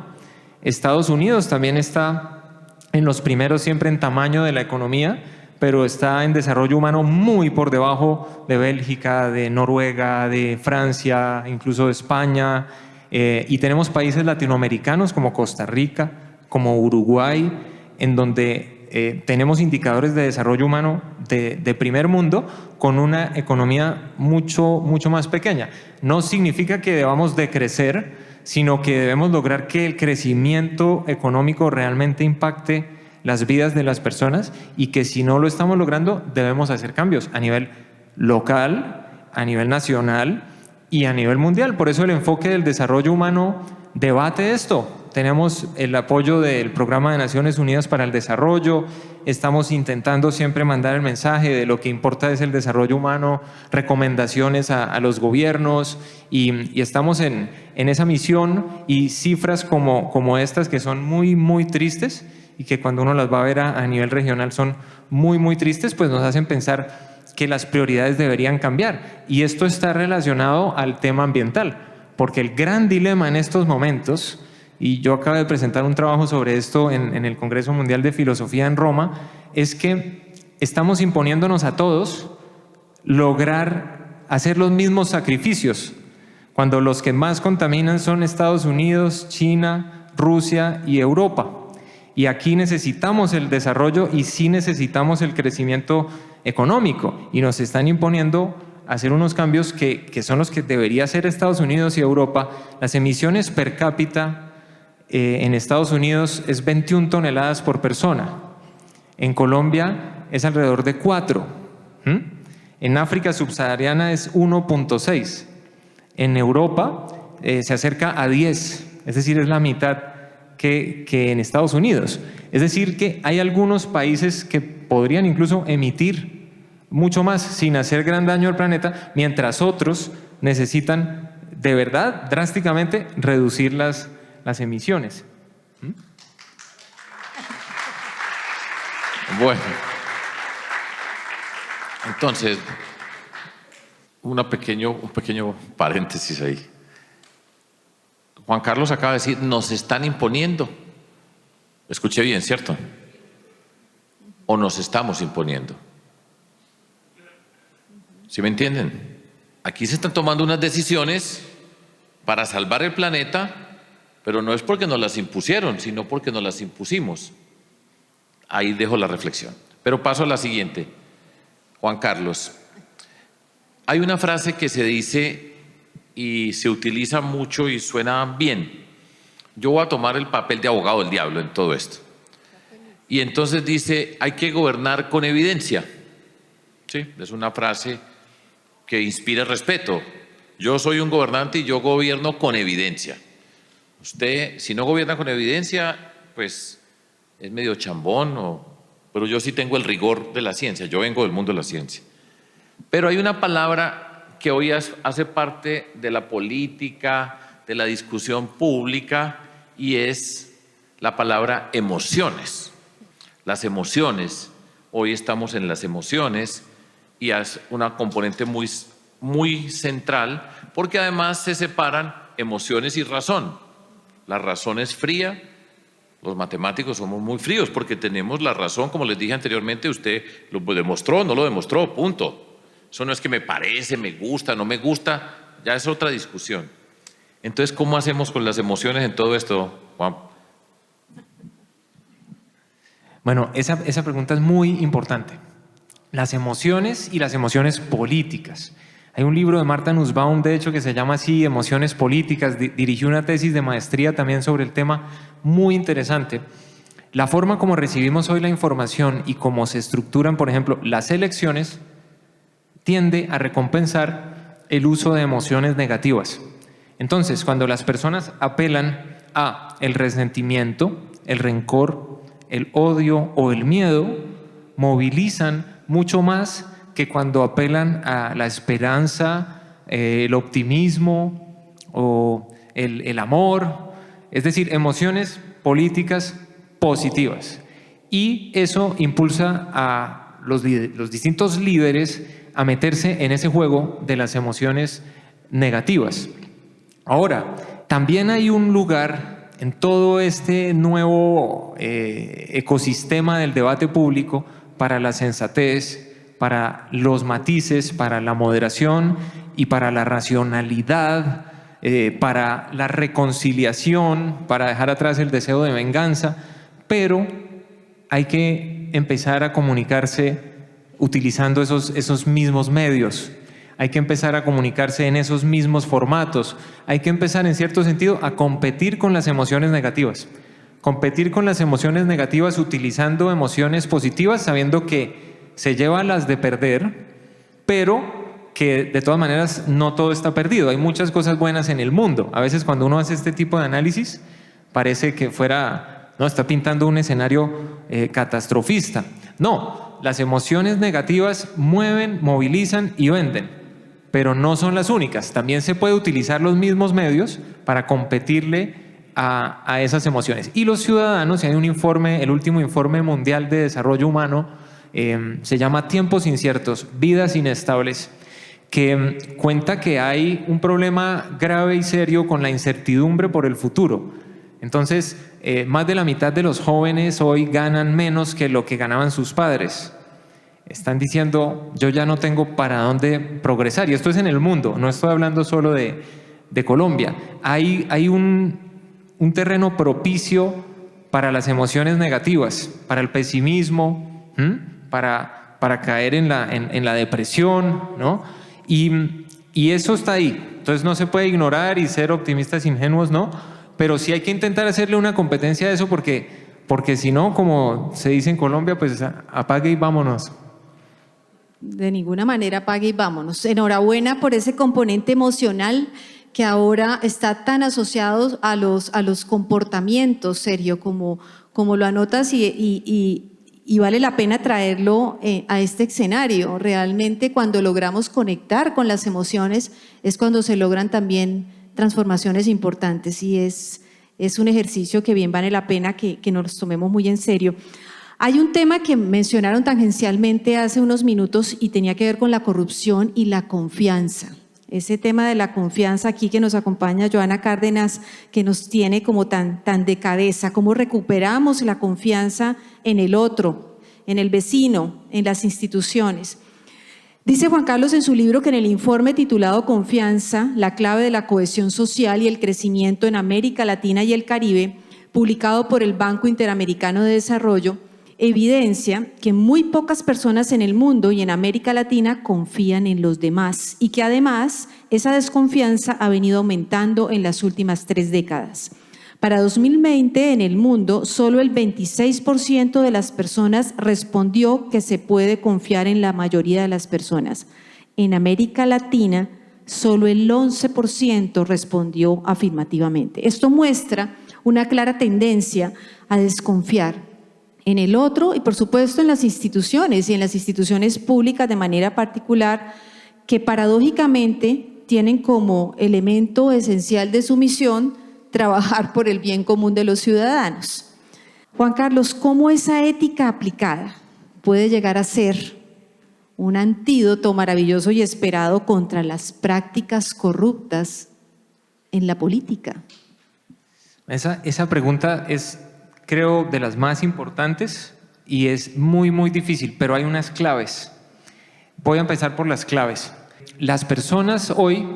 Speaker 2: Estados Unidos también está en los primeros siempre en tamaño de la economía, pero está en desarrollo humano muy por debajo de Bélgica, de Noruega, de Francia, incluso de España. Y tenemos países latinoamericanos como Costa Rica, como Uruguay, en donde tenemos indicadores de desarrollo humano de primer mundo con una economía mucho más pequeña. No significa que debamos decrecer, sino que debemos lograr que el crecimiento económico realmente impacte las vidas de las personas, y que si no lo estamos logrando debemos hacer cambios a nivel local, a nivel nacional y a nivel mundial. Por eso el enfoque del desarrollo humano debate esto. Tenemos el apoyo del Programa de Naciones Unidas para el Desarrollo, estamos intentando siempre mandar el mensaje de lo que importa es el desarrollo humano, recomendaciones a los gobiernos, y estamos en esa misión, y cifras como estas que son muy tristes, y que cuando uno las va a ver a nivel regional son muy tristes, pues nos hacen pensar que las prioridades deberían cambiar. Y esto está relacionado al tema ambiental, porque el gran dilema en estos momentos, y yo acabo de presentar un trabajo sobre esto en el Congreso Mundial de Filosofía en Roma, es que estamos imponiéndonos a todos lograr hacer los mismos sacrificios, cuando los que más contaminan son Estados Unidos, China, Rusia y Europa. Y aquí necesitamos el desarrollo y sí necesitamos el crecimiento económico, y nos están imponiendo hacer unos cambios que son los que debería hacer Estados Unidos y Europa. Las emisiones per cápita en Estados Unidos es 21 toneladas por persona. En Colombia es alrededor de 4. En África subsahariana es 1.6. En Europa se acerca a 10, es decir, es la mitad que en Estados Unidos. Es decir, que hay algunos países que podrían incluso emitir mucho más sin hacer gran daño al planeta, mientras otros necesitan de verdad drásticamente reducir las emisiones.
Speaker 3: Bueno, entonces, un pequeño paréntesis ahí. Juan Carlos acaba de decir, nos están imponiendo. Escuché bien, ¿cierto? ¿O nos estamos imponiendo? ¿Sí me entienden? Aquí se están tomando unas decisiones para salvar el planeta, pero no es porque nos las impusieron, sino porque nos las impusimos. Ahí dejo la reflexión. Pero paso a la siguiente. Juan Carlos, hay una frase que se dice y se utiliza mucho y suena bien. Yo voy a tomar el papel de abogado del diablo en todo esto. Y entonces dice, hay que gobernar con evidencia. Sí, es una frase que inspira respeto. Yo soy un gobernante y yo gobierno con evidencia. Usted, si no gobierna con evidencia, pues es medio chambón, pero yo sí tengo el rigor de la ciencia. Yo vengo del mundo de la ciencia. Pero hay una palabra que hoy hace parte de la política, de la discusión pública, y es la palabra emociones. Las emociones, hoy estamos en las emociones, y es una componente muy central, porque además se separan emociones y razón. La razón es fría, los matemáticos somos muy fríos porque tenemos la razón, como les dije anteriormente, usted lo demostró, no lo demostró, punto. Eso no es que me parece, me gusta, no me gusta, ya es otra discusión. Entonces, ¿cómo hacemos con las emociones en todo esto, Juan?
Speaker 2: Bueno, esa pregunta es muy importante. las emociones y las emociones políticas. Hay un libro de Martha Nussbaum, de hecho, que se llama así, Emociones Políticas. Dirigió una tesis de maestría también sobre el tema, muy interesante. La forma como recibimos hoy la información y cómo se estructuran, por ejemplo, las elecciones, tiende a recompensar el uso de emociones negativas. Entonces, cuando las personas apelan a el resentimiento, el rencor, el odio o el miedo, movilizan mucho más que cuando apelan a la esperanza, el optimismo o el amor, es decir, emociones políticas positivas. Y eso impulsa a los distintos líderes a meterse en ese juego de las emociones negativas. Ahora, también hay un lugar en todo este nuevo ecosistema del debate público para la sensatez, para los matices, para la moderación y para la racionalidad, para la reconciliación, para dejar atrás el deseo de venganza, pero hay que empezar a comunicarse utilizando esos mismos medios. Hay que empezar a comunicarse en esos mismos formatos. Hay que empezar, en cierto sentido, a competir con las emociones negativas. Competir con las emociones negativas utilizando emociones positivas, sabiendo que se lleva las de perder, pero que de todas maneras no todo está perdido. Hay muchas cosas buenas en el mundo. A veces cuando uno hace este tipo de análisis, parece que está pintando un escenario catastrofista. No, las emociones negativas mueven, movilizan y venden, pero no son las únicas. También se puede utilizar los mismos medios para competirle a esas emociones. Y los ciudadanos, y hay un informe, el último informe mundial de desarrollo humano, se llama Tiempos Inciertos, Vidas Inestables, que cuenta que hay un problema grave y serio con la incertidumbre por el futuro. Entonces, más de la mitad de los jóvenes hoy ganan menos que lo que ganaban sus padres. Están diciendo, yo ya no tengo para dónde progresar. Y esto es en el mundo, no estoy hablando solo de Colombia. Hay un terreno propicio para las emociones negativas, para el pesimismo, para caer en la depresión, ¿no? Y eso está ahí. Entonces no se puede ignorar y ser optimistas ingenuos, ¿no? Pero sí hay que intentar hacerle una competencia a eso porque si no, como se dice en Colombia, pues apague y vámonos.
Speaker 1: De ninguna manera apague y vámonos. Enhorabuena por ese componente emocional que ahora está tan asociado a los comportamientos, Sergio, como lo anotas y vale la pena traerlo a este escenario. Realmente cuando logramos conectar con las emociones es cuando se logran también transformaciones importantes y es un ejercicio que bien vale la pena que nos tomemos muy en serio. Hay un tema que mencionaron tangencialmente hace unos minutos y tenía que ver con la corrupción y la confianza. Ese tema de la confianza aquí que nos acompaña Joana Cárdenas, que nos tiene como tan de cabeza, cómo recuperamos la confianza en el otro, en el vecino, en las instituciones. Dice Juan Carlos en su libro que en el informe titulado Confianza, la clave de la cohesión social y el crecimiento en América Latina y el Caribe, publicado por el Banco Interamericano de Desarrollo, evidencia que muy pocas personas en el mundo y en América Latina confían en los demás y que además esa desconfianza ha venido aumentando en las últimas 3 décadas. Para 2020 en el mundo, solo el 26% de las personas respondió que se puede confiar en la mayoría de las personas. En América Latina, solo el 11% respondió afirmativamente. Esto muestra una clara tendencia a desconfiar en el otro y por supuesto en las instituciones y en las instituciones públicas de manera particular que paradójicamente tienen como elemento esencial de su misión trabajar por el bien común de los ciudadanos. Juan Carlos, ¿cómo esa ética aplicada puede llegar a ser un antídoto maravilloso y esperado contra las prácticas corruptas en la política?
Speaker 2: Esa pregunta es, creo, de las más importantes y es muy, muy difícil, pero hay unas claves. Voy a empezar por las claves. Las personas hoy,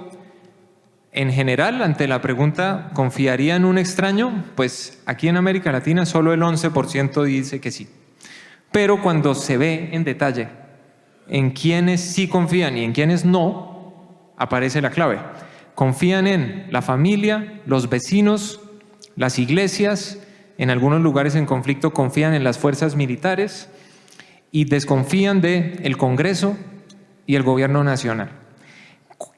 Speaker 2: en general, ante la pregunta, ¿confiaría en un extraño? Pues aquí en América Latina solo el 11% dice que sí. Pero cuando se ve en detalle en quienes sí confían y en quienes no, aparece la clave. Confían en la familia, los vecinos, las iglesias, en algunos lugares en conflicto confían en las fuerzas militares y desconfían del Congreso y el gobierno nacional.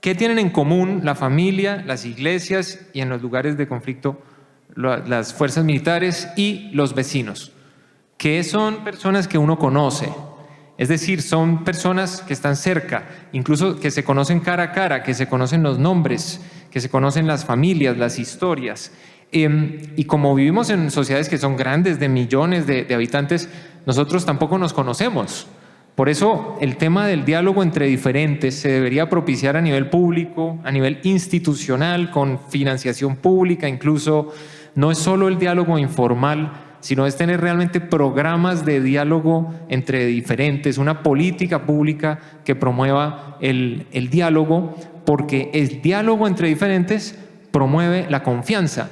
Speaker 2: ¿Qué tienen en común la familia, las iglesias y en los lugares de conflicto las fuerzas militares y los vecinos? Que son personas que uno conoce, es decir, son personas que están cerca, incluso que se conocen cara a cara, que se conocen los nombres, que se conocen las familias, las historias. Y como vivimos en sociedades que son grandes, de millones de habitantes, nosotros tampoco nos conocemos. Por eso el tema del diálogo entre diferentes se debería propiciar a nivel público, a nivel institucional, con financiación pública, incluso no es solo el diálogo informal, sino es tener realmente programas de diálogo entre diferentes, una política pública que promueva el diálogo, porque el diálogo entre diferentes promueve la confianza.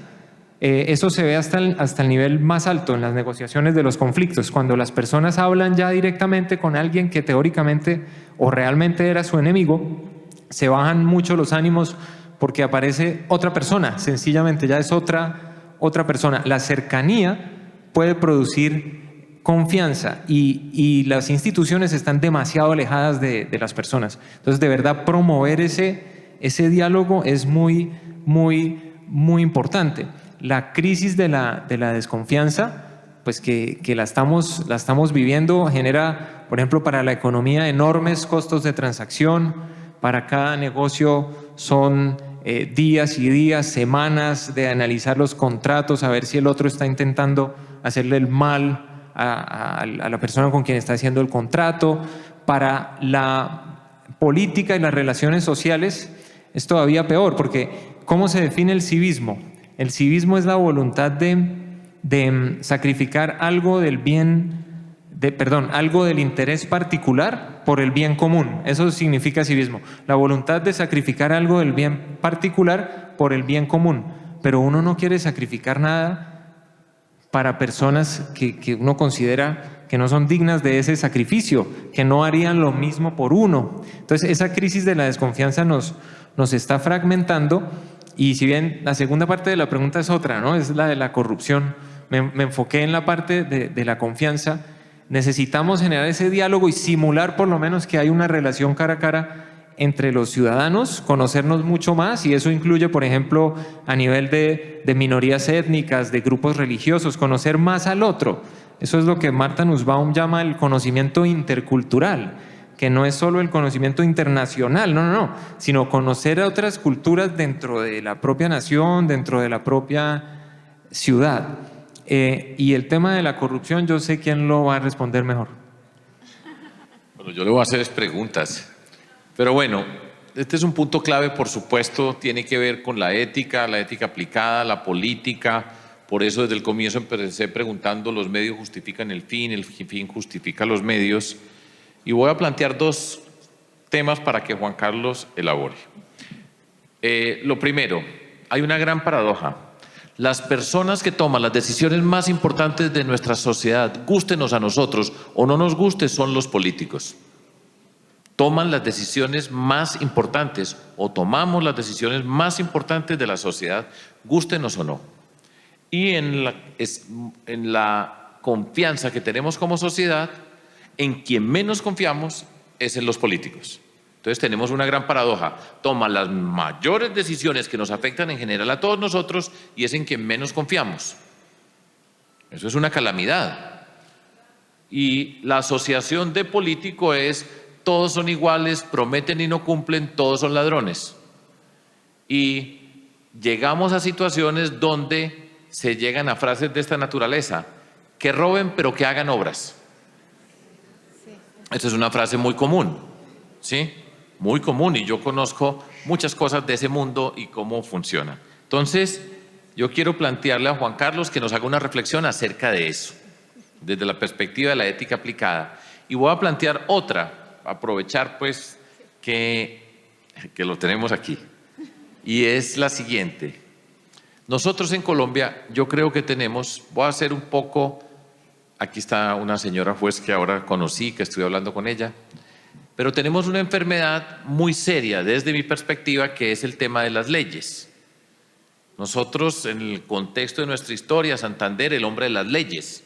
Speaker 2: Eso se ve hasta el nivel más alto en las negociaciones de los conflictos, cuando las personas hablan ya directamente con alguien que teóricamente o realmente era su enemigo, se bajan mucho los ánimos porque aparece otra persona, sencillamente ya es otra persona. La cercanía puede producir confianza y las instituciones están demasiado alejadas de las personas. Entonces, de verdad, promover ese diálogo es muy importante. La crisis de la desconfianza, pues que la estamos viviendo, genera, por ejemplo, para la economía enormes costos de transacción. Para cada negocio son días y días, semanas de analizar los contratos, a ver si el otro está intentando hacerle el mal a la persona con quien está haciendo el contrato. Para la política y las relaciones sociales es todavía peor, porque ¿cómo se define el civismo? El civismo es la voluntad de sacrificar algo del algo del interés particular por el bien común. Eso significa civismo. La voluntad de sacrificar algo del bien particular por el bien común. Pero uno no quiere sacrificar nada para personas que uno considera que no son dignas de ese sacrificio, que no harían lo mismo por uno. Entonces, esa crisis de la desconfianza nos está fragmentando. Y si bien la segunda parte de la pregunta es otra, ¿no? Es la de la corrupción. Me enfoqué en la parte de la confianza. Necesitamos generar ese diálogo y simular por lo menos que hay una relación cara a cara entre los ciudadanos, conocernos mucho más, y eso incluye, por ejemplo, a nivel de minorías étnicas, de grupos religiosos, conocer más al otro. Eso es lo que Martha Nussbaum llama el conocimiento intercultural, que no es solo el conocimiento internacional, no, sino conocer a otras culturas dentro de la propia nación, dentro de la propia ciudad. Y el tema de la corrupción, yo sé quién lo va a responder mejor.
Speaker 3: Bueno, yo le voy a hacer preguntas, pero bueno, este es un punto clave, por supuesto, tiene que ver con la ética aplicada, la política. Por eso desde el comienzo empecé preguntando, los medios justifican el fin justifica los medios. Y voy a plantear dos temas para que Juan Carlos elabore. Lo primero, hay una gran paradoja. Las personas que toman las decisiones más importantes de nuestra sociedad, gústenos a nosotros o no nos guste, son los políticos. Toman las decisiones más importantes o tomamos las decisiones más importantes de la sociedad, gústenos o no. Y en la confianza que tenemos como sociedad, en quien menos confiamos es en los políticos. Entonces tenemos una gran paradoja. Toma las mayores decisiones que nos afectan en general a todos nosotros y es en quien menos confiamos. Eso es una calamidad. Y la asociación de político es: todos son iguales, prometen y no cumplen, todos son ladrones. Y llegamos a situaciones donde se llegan a frases de esta naturaleza: que roben pero que hagan obras. Esta es una frase muy común, ¿sí? Muy común, y yo conozco muchas cosas de ese mundo y cómo funciona. Entonces, yo quiero plantearle a Juan Carlos que nos haga una reflexión acerca de eso, desde la perspectiva de la ética aplicada. Y voy a plantear otra, aprovechar pues que lo tenemos aquí, y es la siguiente. Nosotros en Colombia, yo creo que tenemos, voy a hacer un poco. Aquí está una señora juez que ahora conocí, que estuve hablando con ella. Pero tenemos una enfermedad muy seria desde mi perspectiva, que es el tema de las leyes. Nosotros, en el contexto de nuestra historia, Santander, el hombre de las leyes,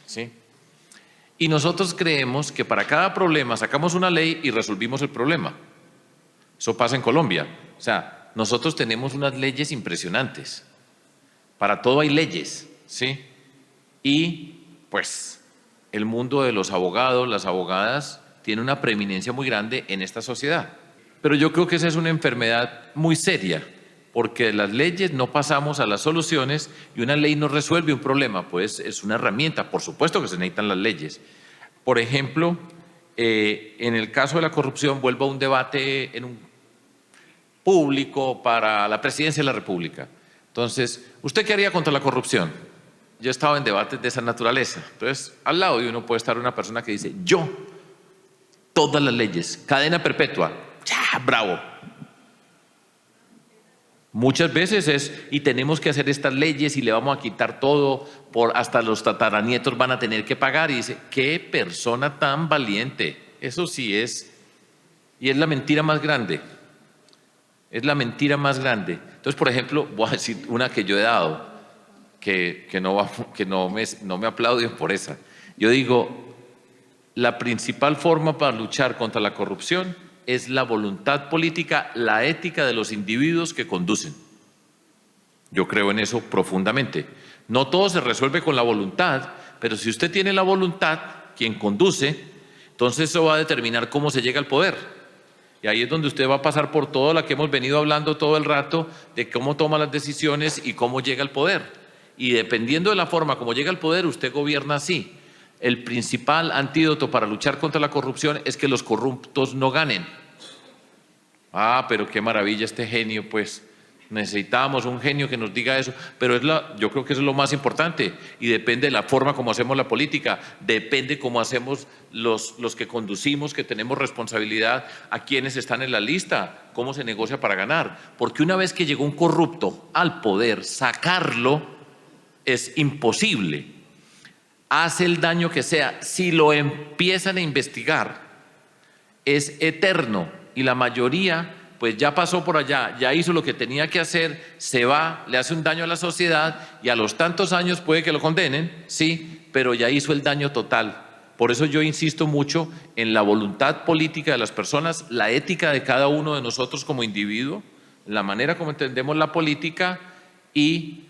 Speaker 3: ¿sí? Y nosotros creemos que para cada problema sacamos una ley y resolvimos el problema. Eso pasa en Colombia. O sea, nosotros tenemos unas leyes impresionantes. Para todo hay leyes, ¿sí? Y pues el mundo de los abogados, las abogadas, tiene una preeminencia muy grande en esta sociedad. Pero yo creo que esa es una enfermedad muy seria, porque de las leyes no pasamos a las soluciones y una ley no resuelve un problema, pues es una herramienta. Por supuesto que se necesitan las leyes. Por ejemplo, en el caso de la corrupción, vuelvo a un debate en un público para la presidencia de la República. Entonces, ¿usted qué haría contra la corrupción? Yo he estado en debates de esa naturaleza. Entonces, al lado de uno puede estar una persona que dice, yo, todas las leyes, cadena perpetua, ¡ya, bravo! Muchas veces es, y tenemos que hacer estas leyes y le vamos a quitar todo, hasta los tataranietos van a tener que pagar. Y dice, qué persona tan valiente. Eso sí es, y es la mentira más grande. Es la mentira más grande. Entonces, por ejemplo, voy a decir una que yo he dado, que no me aplauden por esa. Yo digo, la principal forma para luchar contra la corrupción es la voluntad política, la ética de los individuos que conducen. Yo creo en eso profundamente. No todo se resuelve con la voluntad, pero si usted tiene la voluntad, quien conduce, entonces eso va a determinar cómo se llega al poder. Y ahí es donde usted va a pasar por todo lo que hemos venido hablando todo el rato, de cómo toma las decisiones y cómo llega al poder. Y dependiendo de la forma como llega al poder, usted gobierna así. El principal antídoto para luchar contra la corrupción es que los corruptos no ganen. Ah, pero qué maravilla este genio, pues necesitamos un genio que nos diga eso, pero yo creo que eso es lo más importante y depende de la forma como hacemos la política, depende cómo hacemos los que conducimos, que tenemos responsabilidad, a quienes están en la lista, cómo se negocia para ganar, porque una vez que llegó un corrupto al poder, sacarlo es imposible. Hace el daño que sea, si lo empiezan a investigar, es eterno y la mayoría pues ya pasó por allá, ya hizo lo que tenía que hacer, se va, le hace un daño a la sociedad y a los tantos años puede que lo condenen, sí, pero ya hizo el daño total. Por eso yo insisto mucho en la voluntad política de las personas, la ética de cada uno de nosotros como individuo, la manera como entendemos la política y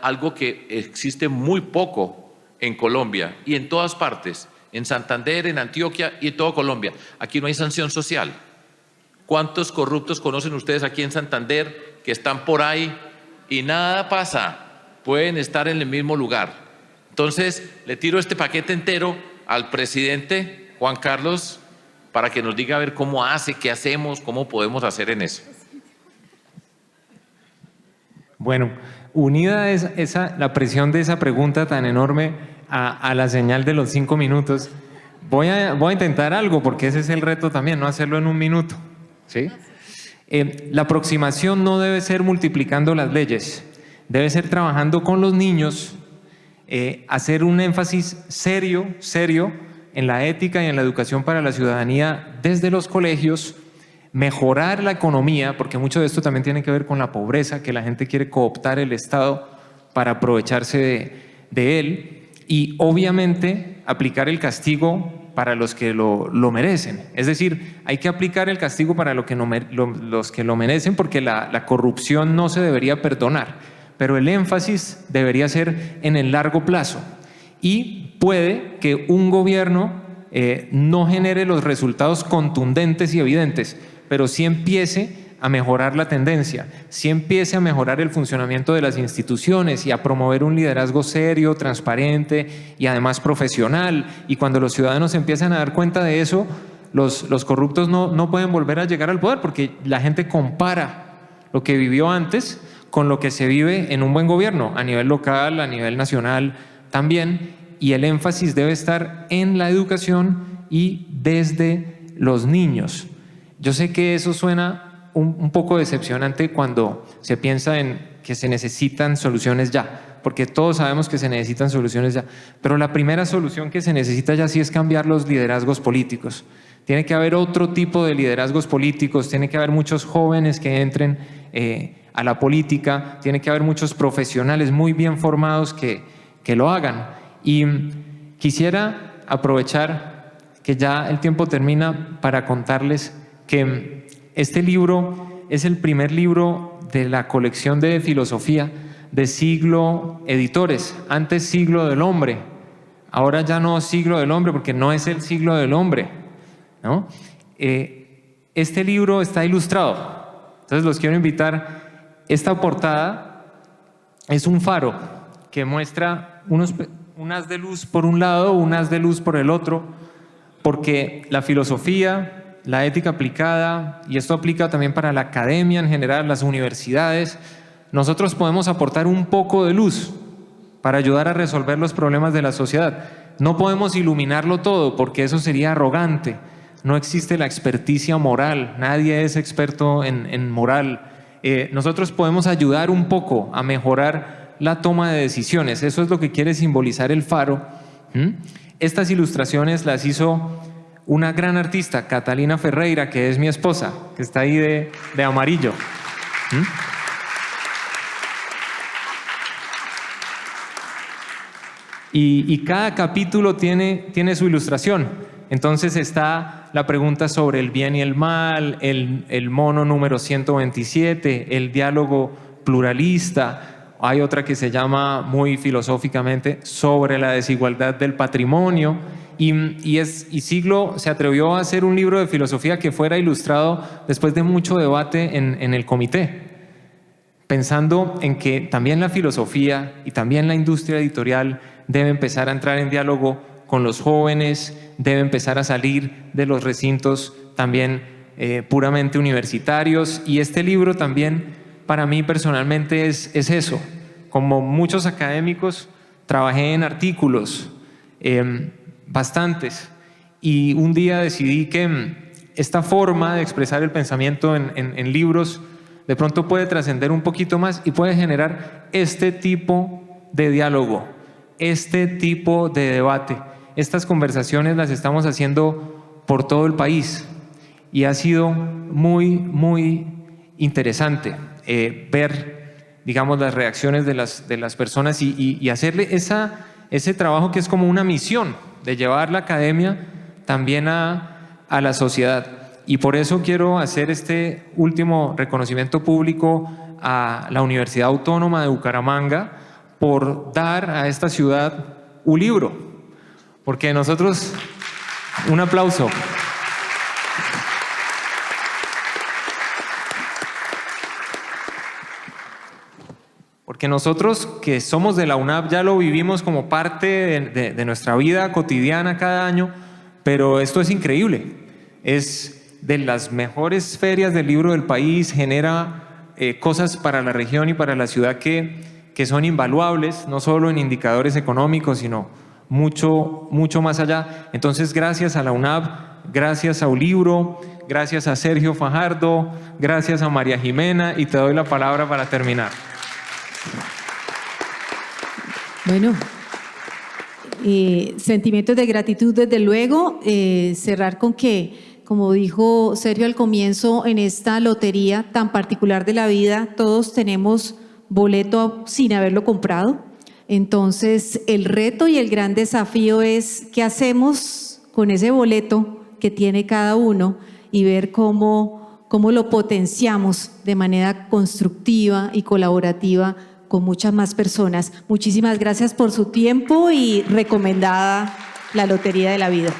Speaker 3: algo que existe muy poco en Colombia y en todas partes, en Santander, en Antioquia y en toda Colombia. Aquí no hay sanción social. ¿Cuántos corruptos conocen ustedes aquí en Santander que están por ahí y nada pasa? Pueden estar en el mismo lugar. Entonces, le tiro este paquete entero al presidente Juan Carlos para que nos diga a ver cómo hace, qué hacemos, cómo podemos hacer en eso.
Speaker 2: Bueno, unida la presión de esa pregunta tan enorme a la señal de los 5 minutos, voy a intentar algo, porque ese es el reto también, no hacerlo en un minuto. ¿Sí? La aproximación no debe ser multiplicando las leyes, debe ser trabajando con los niños, hacer un énfasis serio en la ética y en la educación para la ciudadanía desde los colegios, mejorar la economía, porque mucho de esto también tiene que ver con la pobreza, que la gente quiere cooptar el Estado para aprovecharse de él, y obviamente aplicar el castigo para los que lo merecen. Es decir, hay que aplicar el castigo para los que lo merecen, porque la corrupción no se debería perdonar, pero el énfasis debería ser en el largo plazo. Y puede que un gobierno no genere los resultados contundentes y evidentes, pero sí empiece a mejorar la tendencia, sí empiece a mejorar el funcionamiento de las instituciones y a promover un liderazgo serio, transparente y además profesional. Y cuando los ciudadanos empiezan a dar cuenta de eso, los corruptos no pueden volver a llegar al poder, porque la gente compara lo que vivió antes con lo que se vive en un buen gobierno, a nivel local, a nivel nacional también, y el énfasis debe estar en la educación y desde los niños. Yo sé que eso suena un poco decepcionante cuando se piensa en que se necesitan soluciones ya, porque todos sabemos que se necesitan soluciones ya, pero la primera solución que se necesita ya sí es cambiar los liderazgos políticos. Tiene que haber otro tipo de liderazgos políticos, tiene que haber muchos jóvenes que entren a la política, tiene que haber muchos profesionales muy bien formados que lo hagan. Y quisiera aprovechar que ya el tiempo termina para contarles que este libro es el primer libro de la colección de filosofía de Siglo Editores, antes Siglo del Hombre, ahora ya no Siglo del Hombre porque no es el siglo del hombre, ¿no? Este libro está ilustrado, entonces los quiero invitar. Esta portada es un faro que muestra un haz de luz por un lado, un haz de luz por el otro, porque la filosofía, la ética aplicada, y esto aplica también para la academia en general, las universidades, nosotros podemos aportar un poco de luz para ayudar a resolver los problemas de la sociedad. No podemos iluminarlo todo porque eso sería arrogante. No existe la experticia moral, nadie es experto en moral. Nosotros podemos ayudar un poco a mejorar la toma de decisiones. Eso es lo que quiere simbolizar el faro. Estas ilustraciones las hizo una gran artista, Catalina Ferreira, que es mi esposa, que está ahí de amarillo. Y cada capítulo tiene su ilustración. Entonces está la pregunta sobre el bien y el mal, el mono número 127, el diálogo pluralista. Hay otra que se llama muy filosóficamente sobre la desigualdad del patrimonio. Y Siglo se atrevió a hacer un libro de filosofía que fuera ilustrado después de mucho debate en el comité, pensando en que también la filosofía y también la industria editorial debe empezar a entrar en diálogo con los jóvenes, debe empezar a salir de los recintos también puramente universitarios. Y este libro también para mí personalmente es eso. Como muchos académicos, trabajé en artículos, bastantes, y un día decidí que esta forma de expresar el pensamiento en libros de pronto puede trascender un poquito más y puede generar este tipo de diálogo, este tipo de debate. Estas conversaciones las estamos haciendo por todo el país y ha sido muy, muy interesante ver, digamos, las reacciones de las personas y hacerle ese trabajo que es como una misión de llevar la academia también a la sociedad. Y por eso quiero hacer este último reconocimiento público a la Universidad Autónoma de Bucaramanga por dar a esta ciudad un libro. Porque nosotros, un aplauso. Porque nosotros que somos de la UNAP ya lo vivimos como parte de nuestra vida cotidiana cada año, pero esto es increíble. Es de las mejores ferias del libro del país, genera cosas para la región y para la ciudad que son invaluables, no solo en indicadores económicos, sino mucho, mucho más allá. Entonces, gracias a la UNAP, gracias a Ulibro, gracias a Sergio Fajardo, gracias a María Jimena, y te doy la palabra para terminar.
Speaker 1: Bueno, sentimientos de gratitud desde luego, cerrar con que, como dijo Sergio al comienzo, en esta lotería tan particular de la vida, todos tenemos boleto sin haberlo comprado. Entonces, el reto y el gran desafío es qué hacemos con ese boleto que tiene cada uno y ver cómo lo potenciamos de manera constructiva y colaborativa con muchas más personas. Muchísimas gracias por su tiempo y recomendada la Lotería de la Vida.